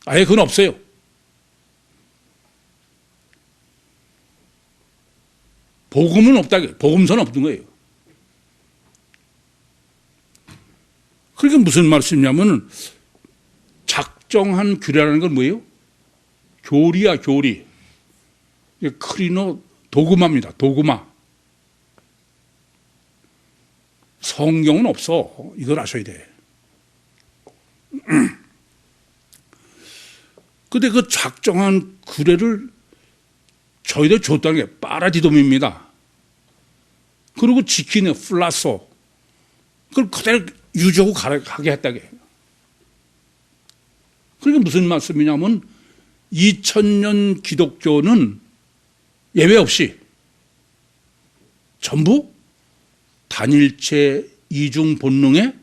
아예 그건 없어요. 복음은 없다. 복음서는 없는 거예요. 그러니까 무슨 말씀이냐면 작정한 규례라는 건 뭐예요? 교리야 교리. 크리노 도구마입니다. 도구마. 성경은 없어. 이걸 아셔야 돼. 근데 그 작정한 규례를 저희들 줬다는 게 파라디돔입니다. 그리고 지키는 플라소. 그걸 그대로 유지하고 가게 했다게. 그러니까 무슨 말씀이냐면 2000년 기독교는 예외 없이 전부 단일체 이중 본능의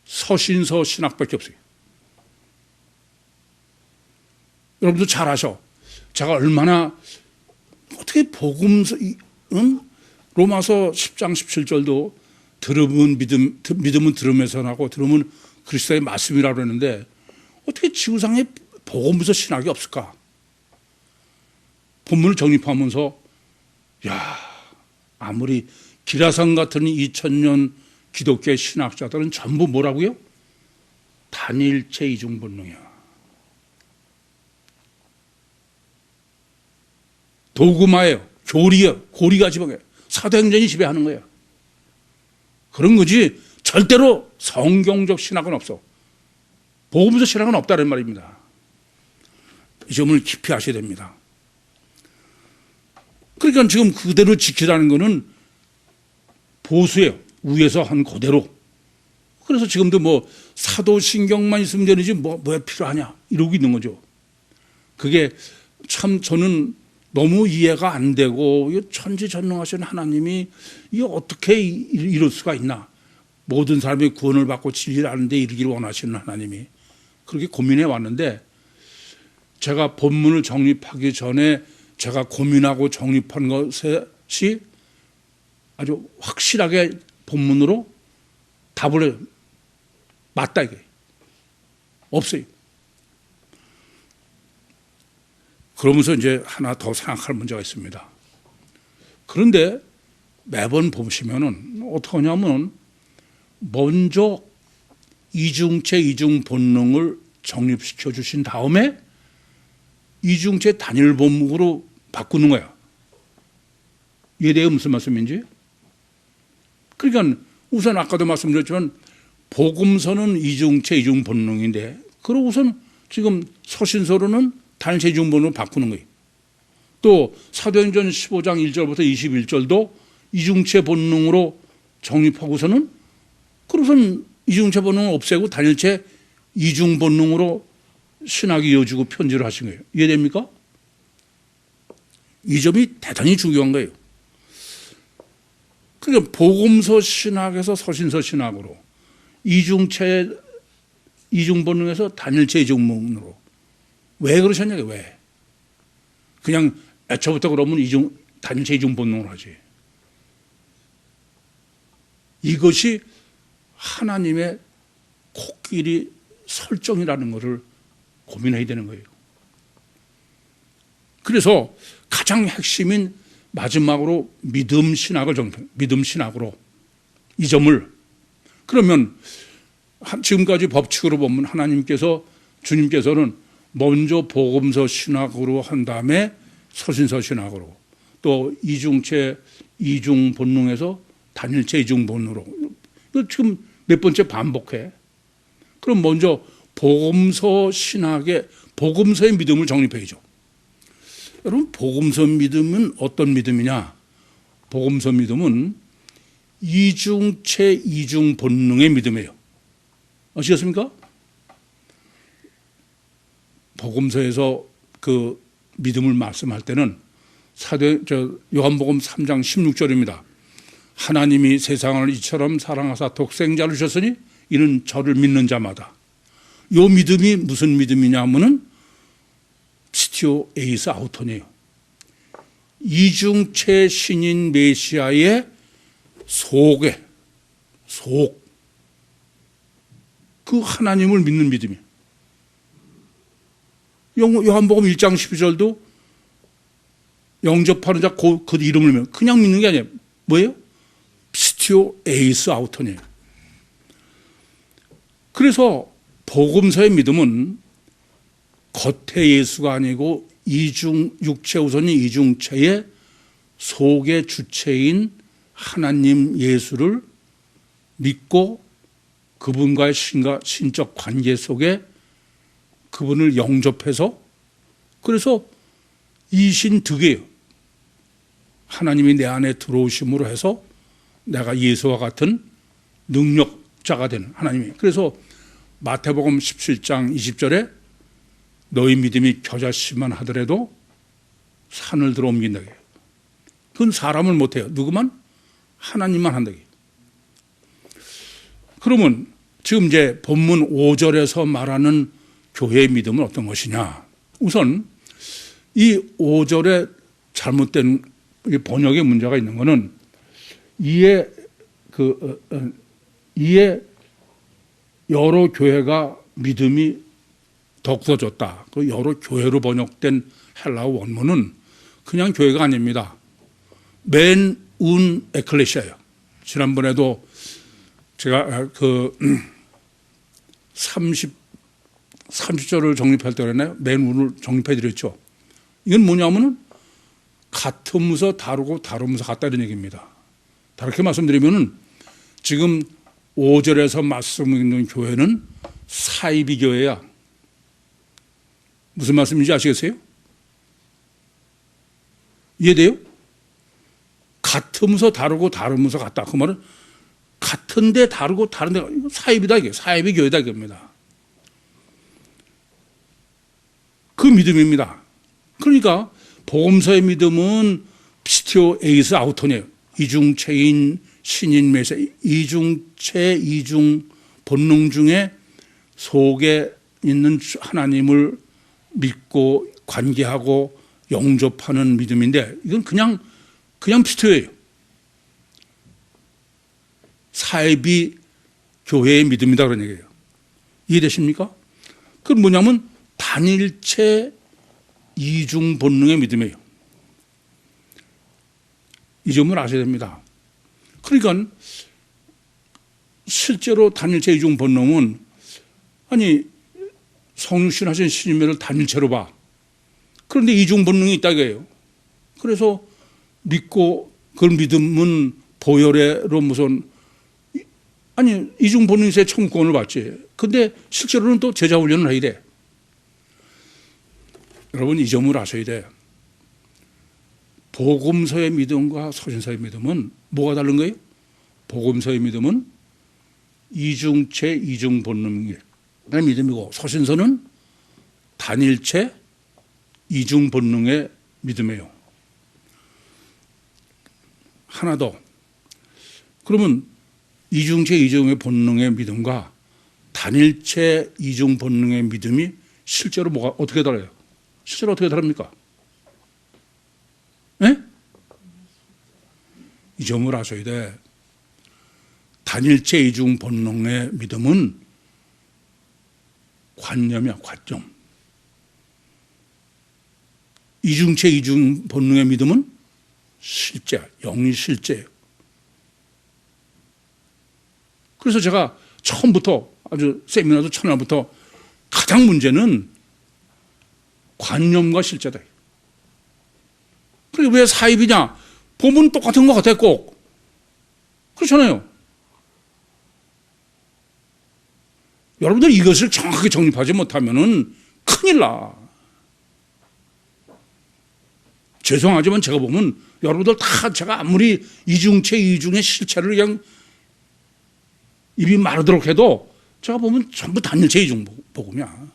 서신서 신학밖에 없어요. 여러분도 잘 아셔. 제가 얼마나 어떻게 복음서 로마서 10장 17절도 들으면 믿음은 들으면서 나고 들으면 그리스도의 말씀이라고 했는데 어떻게 지구상에 복음서 신학이 없을까? 본문을 정립하면서 야 아무리 기라성 같은 2000년 기독교의 신학자들은 전부 뭐라고요? 단일체 이중본능이야. 도구마예요. 교리예요. 고리가 지배해요. 사도행전이 지배하는 거예요. 그런 거지 절대로 성경적 신학은 없어. 복음서 신학은 없다는 말입니다. 이 점을 깊이 아셔야 됩니다. 그러니까 지금 그대로 지키라는 거는 보수예요. 위에서 한 그대로. 그래서 지금도 뭐 사도신경만 있으면 되는지 뭐가 필요하냐 이러고 있는 거죠. 그게 참 저는 너무 이해가 안 되고 천지전능하신 하나님이 이게 어떻게 이럴 수가 있나. 모든 사람이 구원을 받고 진리를 아는데 이르기를 원하시는 하나님이. 그렇게 고민해 왔는데 제가 본문을 정립하기 전에 제가 고민하고 정립한 것이 아주 확실하게 본문으로 답을 해요. 맞다 이게. 없어요. 그러면서 이제 하나 더 생각할 문제가 있습니다. 그런데 매번 보시면은 어떻게 하냐면 먼저 이중체 이중 본능을 정립시켜 주신 다음에 이중체 단일 본능으로 바꾸는 거야. 이해돼요? 무슨 말씀인지? 그러니까 우선 아까도 말씀드렸지만 복음서는 이중체 이중 본능인데 그리고 우선 지금 서신서로는 단일체 이중 본능으로 바꾸는 거예요. 또 사도행전 15장 1절부터 21절도 이중체 본능으로 정립하고서는 그러고선 이중체 본능을 없애고 단일체 이중 본능으로 신학이 이어지고 편지를 하신 거예요. 이해됩니까? 이 점이 대단히 중요한 거예요. 그러니까 복음서 신학에서 서신서 신학으로 이중체 이중 본능에서 단일체 이중 본능으로 왜 그러셨냐고요? 왜? 그냥 애초부터 그러면 단일체 이중 본능으로 하지. 이것이 하나님의 코끼리 설정이라는 것을 고민해야 되는 거예요. 그래서 가장 핵심인 마지막으로 믿음 신학을 정립해요. 믿음 신학으로 이 점을 그러면 지금까지 법칙으로 보면 하나님께서 주님께서는 먼저 복음서 신학으로 한 다음에 서신서 신학으로 또 이중체 이중 본능에서 단일체 이중 본능으로 지금 몇 번째 반복해. 그럼 먼저 복음서 신학의 복음서의 믿음을 정립해야죠. 여러분 복음서 믿음은 어떤 믿음이냐? 복음서 믿음은 이중체 이중 본능의 믿음이에요. 아시겠습니까? 복음서에서 그 믿음을 말씀할 때는 요한복음 3장 16절입니다. 하나님이 세상을 이처럼 사랑하사 독생자를 주셨으니 이는 저를 믿는 자마다. 이 믿음이 무슨 믿음이냐 하면은 피티오 에이스 아우톤이에요. 이중체 신인 메시아의 그 하나님을 믿는 믿음이에요. 요한복음 1장 12절도 영접하는 자 그 이름을 그냥 믿는 게 아니에요. 뭐예요? 피티오 에이스 아우톤이에요. 그래서 복음서의 믿음은 겉에 예수가 아니고 육체 우선인 이중체의 속의 주체인 하나님 예수를 믿고 그분과의 신적 관계 속에 그분을 영접해서 그래서 이신득이에요. 하나님이 내 안에 들어오심으로 해서 내가 예수와 같은 능력자가 되는 하나님이. 그래서 마태복음 17장 20절에 너희 믿음이 겨자씨만 하더라도 산을 들어 옮긴다. 그건 사람을 못해요. 누구만? 하나님만 한다. 그러면 지금 이제 본문 5절에서 말하는 교회의 믿음은 어떤 것이냐? 우선 이 5절에 잘못된 번역의 문제가 있는 것은 이에 여러 교회가 믿음이 더 굳어졌다. 그 여러 교회로 번역된 헬라어 원문은 그냥 교회가 아닙니다. 맨 운 에클레시아예요. 지난번에도 제가 30절을 정립할 때 그랬나요? 맨 운을 정립해 드렸죠. 이건 뭐냐면은 같으면서 다르고 다르면서 같다 이런 얘기입니다. 다르게 말씀드리면은 지금 5절에서 말씀있는 교회는 사이비 교회야. 무슨 말씀인지 아시겠어요? 이해돼요? 같으면서 다르고 다르면서 같다. 그 말은 같은데 다르고 다른데 사이비다 이게 사이비 교회다 이겁니다. 그 믿음입니다. 그러니까 복음서의 믿음은 피티오 에이스 아우톤이에요. 이중체인 신인 메시아 이중체 이중 본능 중에 속에 있는 하나님을 믿고 관계하고 영접하는 믿음인데 이건 그냥 피티오예요. 사이비 교회의 믿음이다 그런 얘기예요. 이해되십니까? 그건 뭐냐면 단일체 이중 본능의 믿음이에요. 이 점을 아셔야 됩니다. 그러니까 실제로 단일체 이중 본능은 아니 성육신하신 신임매를 단일체로 봐. 그런데 이중 본능이 있다고요. 그래서 믿고 그 믿음은 보혈의로 무슨 아니 이중 본능에서의 청구권을 받지. 근데 실제로는 또 제자 훈련을 해야 돼. 여러분 이 점을 아셔야 돼. 복음서의 믿음과 서신서의 믿음은 뭐가 다른 거예요? 복음서의 믿음은 이중체 이중 본능의 믿음이고 서신서는 단일체 이중 본능의 믿음이에요. 하나 더. 그러면 이중체 이중의 본능의 믿음과 단일체 이중 본능의 믿음이 실제로 뭐가 어떻게 달라요? 실제로 어떻게 다릅니까? 네? 이 점을 아셔야 돼. 단일체 이중 본능의 믿음은 관념이야, 관념. 이중체 이중 본능의 믿음은 실제야, 영이 실제예요. 그래서 제가 처음부터 아주 세미나도 첫날부터 가장 문제는 관념과 실제다. 그게 왜 사입이냐? 보면 똑같은 것 같아, 꼭. 그렇잖아요. 여러분들 이것을 정확하게 정립하지 못하면은 큰일 나. 죄송하지만 제가 보면 여러분들 다 제가 아무리 이중체 이중의 실체를 그냥 입이 마르도록 해도 제가 보면 전부 단일체 이중 복음이야.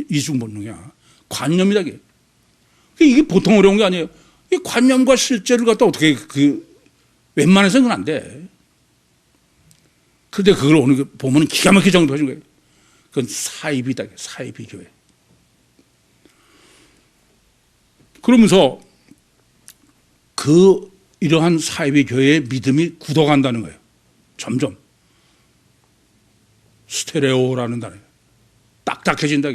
이중 본능이야. 관념이다. 이게 보통 어려운 게 아니에요. 이 관념과 실제를 갖다 어떻게 웬만해서는 안 돼. 그런데 그걸 오늘 보면 기가 막히게 정립하신 거예요. 그건 사입이다. 사입이 교회. 그러면서 이러한 사입의 교회의 믿음이 굳어간다는 거예요. 점점. 스테레오라는 단어. 딱딱해진다.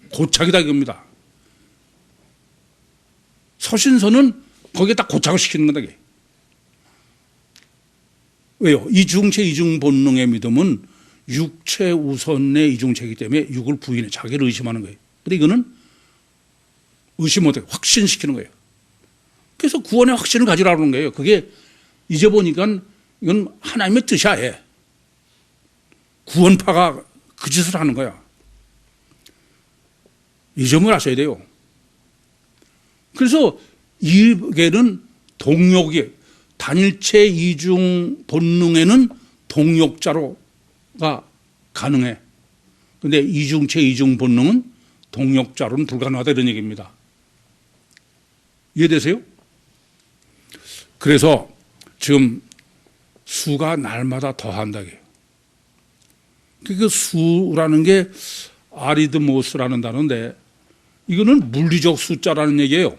고착이다 이겁니다. 서신서는 거기에 딱 고착을 시키는 거다. 왜요? 이중체 이중 본능의 믿음은 육체 우선의 이중체이기 때문에 육을 부인해 자기를 의심하는 거예요. 근데 이거는 의심 못해 확신시키는 거예요. 그래서 구원의 확신을 가지라는 거예요. 그게 이제 보니까 이건 하나님의 뜻이 아예 구원파가 그 짓을 하는 거야. 이 점을 아셔야 돼요. 그래서 이게는 동욕이 단일체 이중 본능에는 동욕자로가 가능해. 그런데 이중체 이중 본능은 동욕자로는 불가능하다 이런 얘기입니다. 이해되세요? 그래서 지금 수가 날마다 더한다. 그 수라는 게 아리드모스라는 단어인데 이거는 물리적 숫자라는 얘기예요.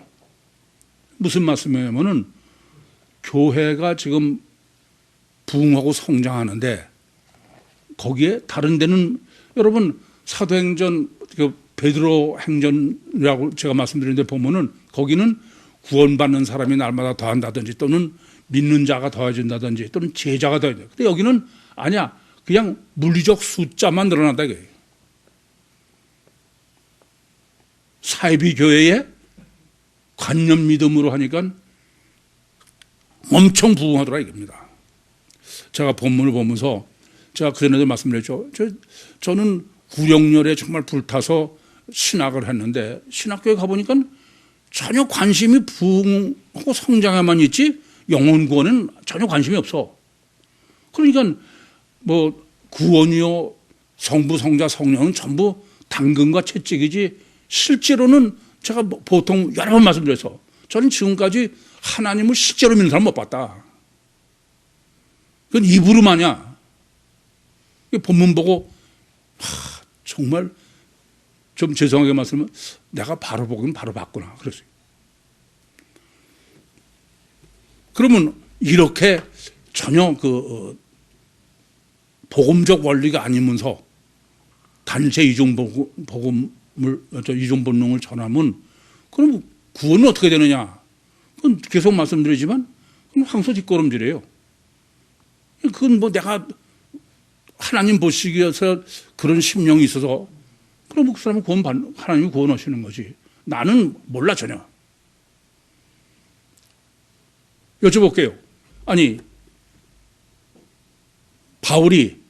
무슨 말씀이냐면은 교회가 지금 부흥하고 성장하는데 거기에 다른 데는 여러분 사도행전 베드로 행전이라고 제가 말씀드렸는데 보면은 거기는 구원받는 사람이 날마다 더한다든지 또는 믿는 자가 더해진다든지 또는 제자가 더해진다. 근데 여기는 아니야. 그냥 물리적 숫자만 늘어난다 이거예요. 사이비 교회에 관념 믿음으로 하니까 엄청 부흥하더라 이겁니다. 제가 본문을 보면서 제가 그전에도 말씀드렸죠. 저는 구령열에 정말 불타서 신학을 했는데 신학교에 가보니까 전혀 관심이 부흥하고 성장에만 있지 영혼 구원은 전혀 관심이 없어. 그러니까 뭐 구원이요 성부 성자 성령은 전부 당근과 채찍이지 실제로는 제가 보통 여러 번 말씀드려서 저는 지금까지 하나님을 실제로 믿는 사람 못 봤다. 그건 입으로만이야. 본문 보고 정말 좀 죄송하게 말씀하면 내가 바로 보긴 바로 봤구나 그랬어요. 그러면 이렇게 전혀 복음적 원리가 아니면서 단일체 이중 복음의 이중 본능을 전하면 그럼 구원은 어떻게 되느냐? 그건 계속 말씀드리지만 그건 황소 뒷걸음질이에요. 그건 뭐 내가 하나님 보시기에서 그런 심령이 있어서 그럼 그 사람은 하나님이 구원하시는 거지. 나는 몰라 전혀. 여쭤볼게요. 아니 바울이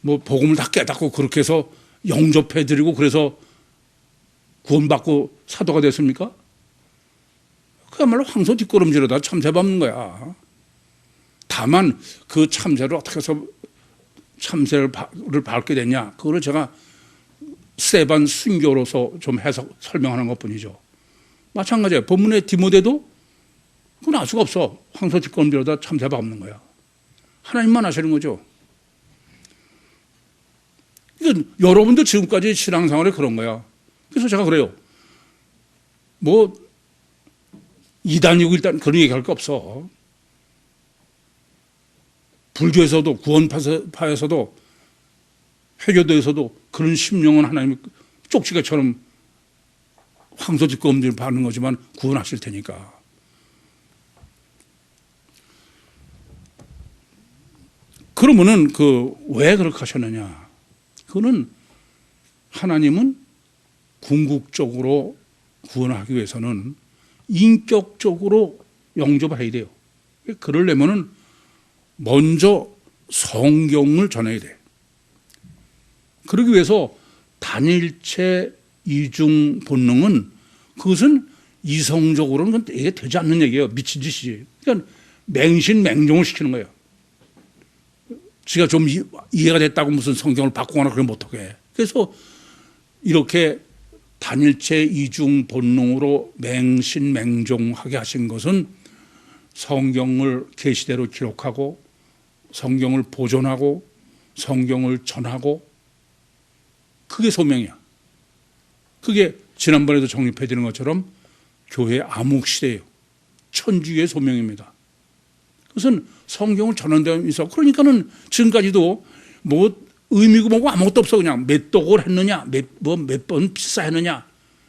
뭐 복음을 다 깨닫고 그렇게 해서 영접해드리고 그래서 구원받고 사도가 됐습니까? 그야말로 황소 뒷걸음질에다 참새 밟는 거야. 다만 그 참새를 어떻게 해서 참새를 밟게 됐냐, 그걸 제가 세반 순교로서 좀 해석 설명하는 것뿐이죠. 마찬가지예요. 본문의 디모데도 그건 알 수가 없어. 황소 뒷걸음질에다 참새 밟는 거야. 하나님만 아시는 거죠. 그러니까 여러분도 지금까지 신앙생활에 그런 거야. 그래서 제가 그래요. 뭐 이단이고 일단 그런 얘기할 거 없어. 불교에서도 구원파에서도 회교도에서도 그런 심령은 하나님이 쪽지게처럼 황소 뒷걸음질 받는 거지만 구원하실 테니까. 그러면은 왜 그렇게 하셨느냐? 그거는 하나님은 궁극적으로 구원하기 위해서는 인격적으로 영접을 해야 돼요. 그러려면은 먼저 성경을 전해야 돼. 그러기 위해서 단일체 이중 본능은 그것은 이성적으로는 이게 되지 않는 얘기예요. 미친 짓이지. 그러니까 맹신맹종을 시키는 거예요. 지가 좀 이해가 됐다고 무슨 성경을 바꾸거나 그러면 어떡해. 그래서 이렇게 단일체 이중 본능으로 맹신맹종하게 하신 것은 성경을 계시대로 기록하고 성경을 보존하고 성경을 전하고 그게 소명이야. 그게 지난번에도 정립해 드린 것처럼 교회의 암흑시대예요. 천주교의 소명입니다. 그것은 성경을 전하는 데 있어. 그러니까는 지금까지도 뭐 의미고 뭐고 아무것도 없어. 그냥 몇 독을 했느냐, 몇 번 필사했느냐.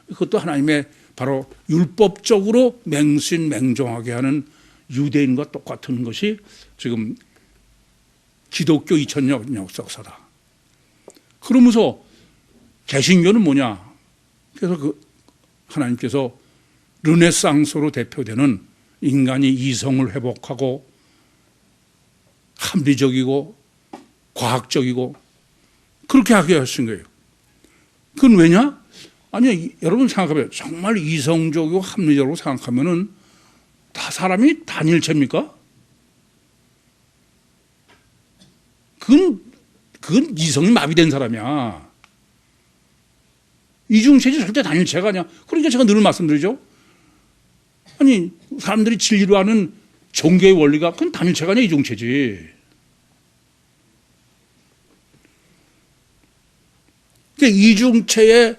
그것도 하나님의 바로 율법적으로 맹신맹종하게 하는 유대인과 똑같은 것이 지금 기독교 2000년 역사다. 그러면서 개신교는 뭐냐? 그래서 하나님께서 르네상스로 대표되는 인간이 이성을 회복하고 합리적이고 과학적이고 그렇게 하게 하신 거예요. 그건 왜냐? 아니, 여러분 생각해봐요. 정말 이성적이고 합리적으로 생각하면은 다 사람이 단일체입니까? 그건 이성이 마비된 사람이야. 이중체지 절대 단일체가 아니야. 그러니까 제가 늘 말씀드리죠. 아니, 사람들이 진리로 하는 종교의 원리가 그건 단일체가 아니야, 이중체지. 그러니까 이중체의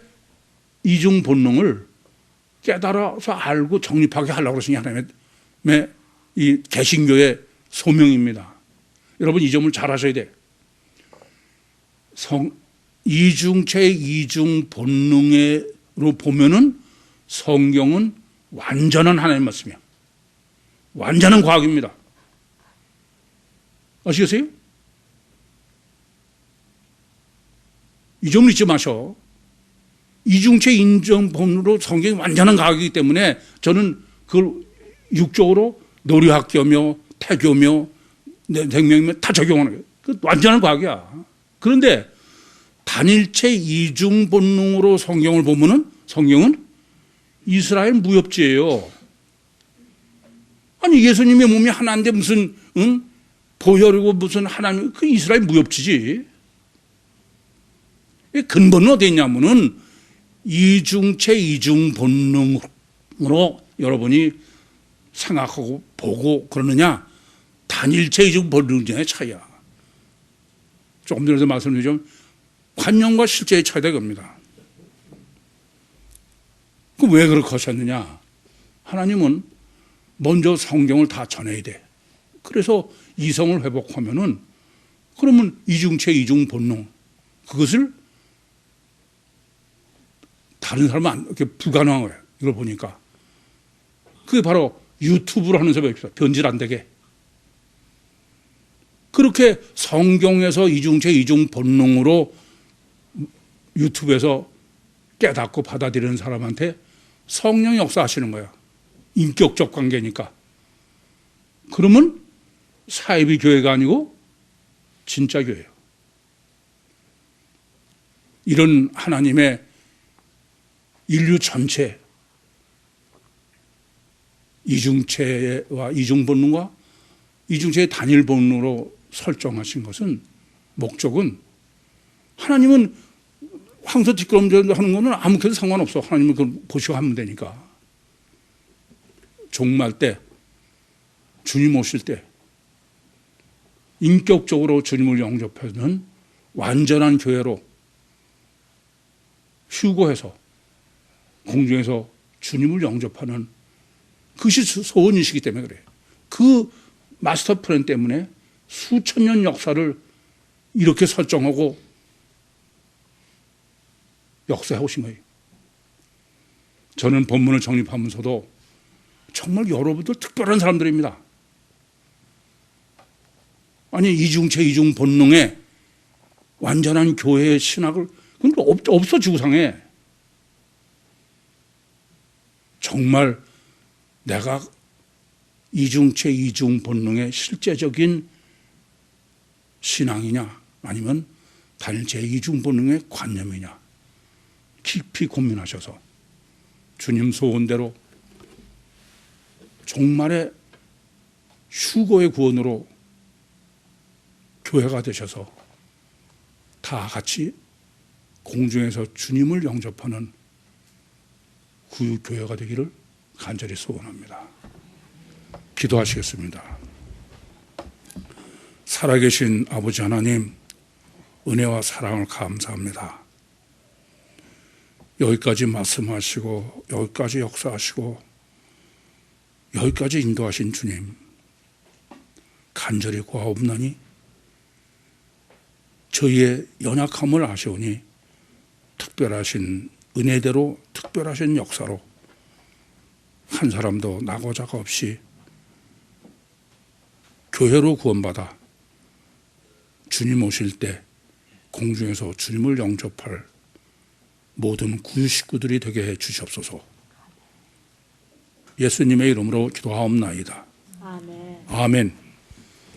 이중 본능을 깨달아서 알고 정립하게 하려고 그러신 게 하나님의 이 개신교의 소명입니다. 여러분 이 점을 잘 하셔야 돼. 이중체의 이중 본능으로 보면은 성경은 완전한 하나님 말씀이야. 완전한 과학입니다. 아시겠어요? 이 점을 잊지 마셔. 이중체 인정 본으로 성경이 완전한 과학이기 때문에 저는 그걸 육적으로 노류학교며 태교며 생명이며 다 적용하는 거예요. 그 완전한 과학이야. 그런데 단일체 이중 본능으로 성경을 보면은 성경은 이스라엘 무협지예요. 아니 예수님의 몸이 하나인데 무슨 보혈이고 무슨 하나님 그 이스라엘 무협지지. 근본은 어디 있냐면은 이중체 이중 본능으로 여러분이 생각하고 보고 그러느냐 단일체 이중 본능의 차이야. 조금 전에도 말씀드리죠. 관념과 실제의 차이가 겁니다. 그 왜 그렇게 하셨느냐? 하나님은 먼저 성경을 다 전해야 돼. 그래서 이성을 회복하면은 그러면 이중체 이중 본능 그것을 다른 사람은 이렇게 불가능한 거예요. 이걸 보니까. 그게 바로 유튜브로 하는 수밖에 없어요. 변질 안 되게. 그렇게 성경에서 이중체 이중 본능으로 유튜브에서 깨닫고 받아들이는 사람한테 성령이 역사하시는 거야. 인격적 관계니까. 그러면 사이비 교회가 아니고 진짜 교회예요. 이런 하나님의 인류 전체 이중체와 이중본능과 이중체의 단일 본능으로 설정하신 것은 목적은 하나님은 황소티끌음전 하는 거는 아무것도 상관없어. 하나님은 그걸 보시고 하면 되니까. 종말 때 주님 오실 때 인격적으로 주님을 영접하는 완전한 교회로 휴거해서 공중에서 주님을 영접하는 그것이 소원이시기 때문에 그래요. 그 마스터 플랜 때문에 수천 년 역사를 이렇게 설정하고 역사해 오신 거예요. 저는 본문을 정립하면서도 정말 여러분들 특별한 사람들입니다. 아니 이중체 이중 본능의 완전한 교회의 신학을 그러니까 없어 지구상에. 정말 내가 이중체 이중 본능의 실제적인 신앙이냐 아니면 단일체 이중 본능의 관념이냐 깊이 고민하셔서 주님 소원대로 종말의 휴거의 구원으로 교회가 되셔서 다 같이 공중에서 주님을 영접하는 그 교회가 되기를 간절히 소원합니다. 기도하시겠습니다. 살아계신 아버지 하나님, 은혜와 사랑을 감사합니다. 여기까지 말씀하시고 여기까지 역사하시고 여기까지 인도하신 주님, 간절히 고하옵나니 저희의 연약함을 아시오니 특별하신 은혜대로 특별하신 역사로 한 사람도 낙오자가 없이 교회로 구원받아 주님 오실 때 공중에서 주님을 영접할 모든 구유 식구들이 되게 해 주시옵소서. 예수님의 이름으로 기도하옵나이다. 아멘. 아멘.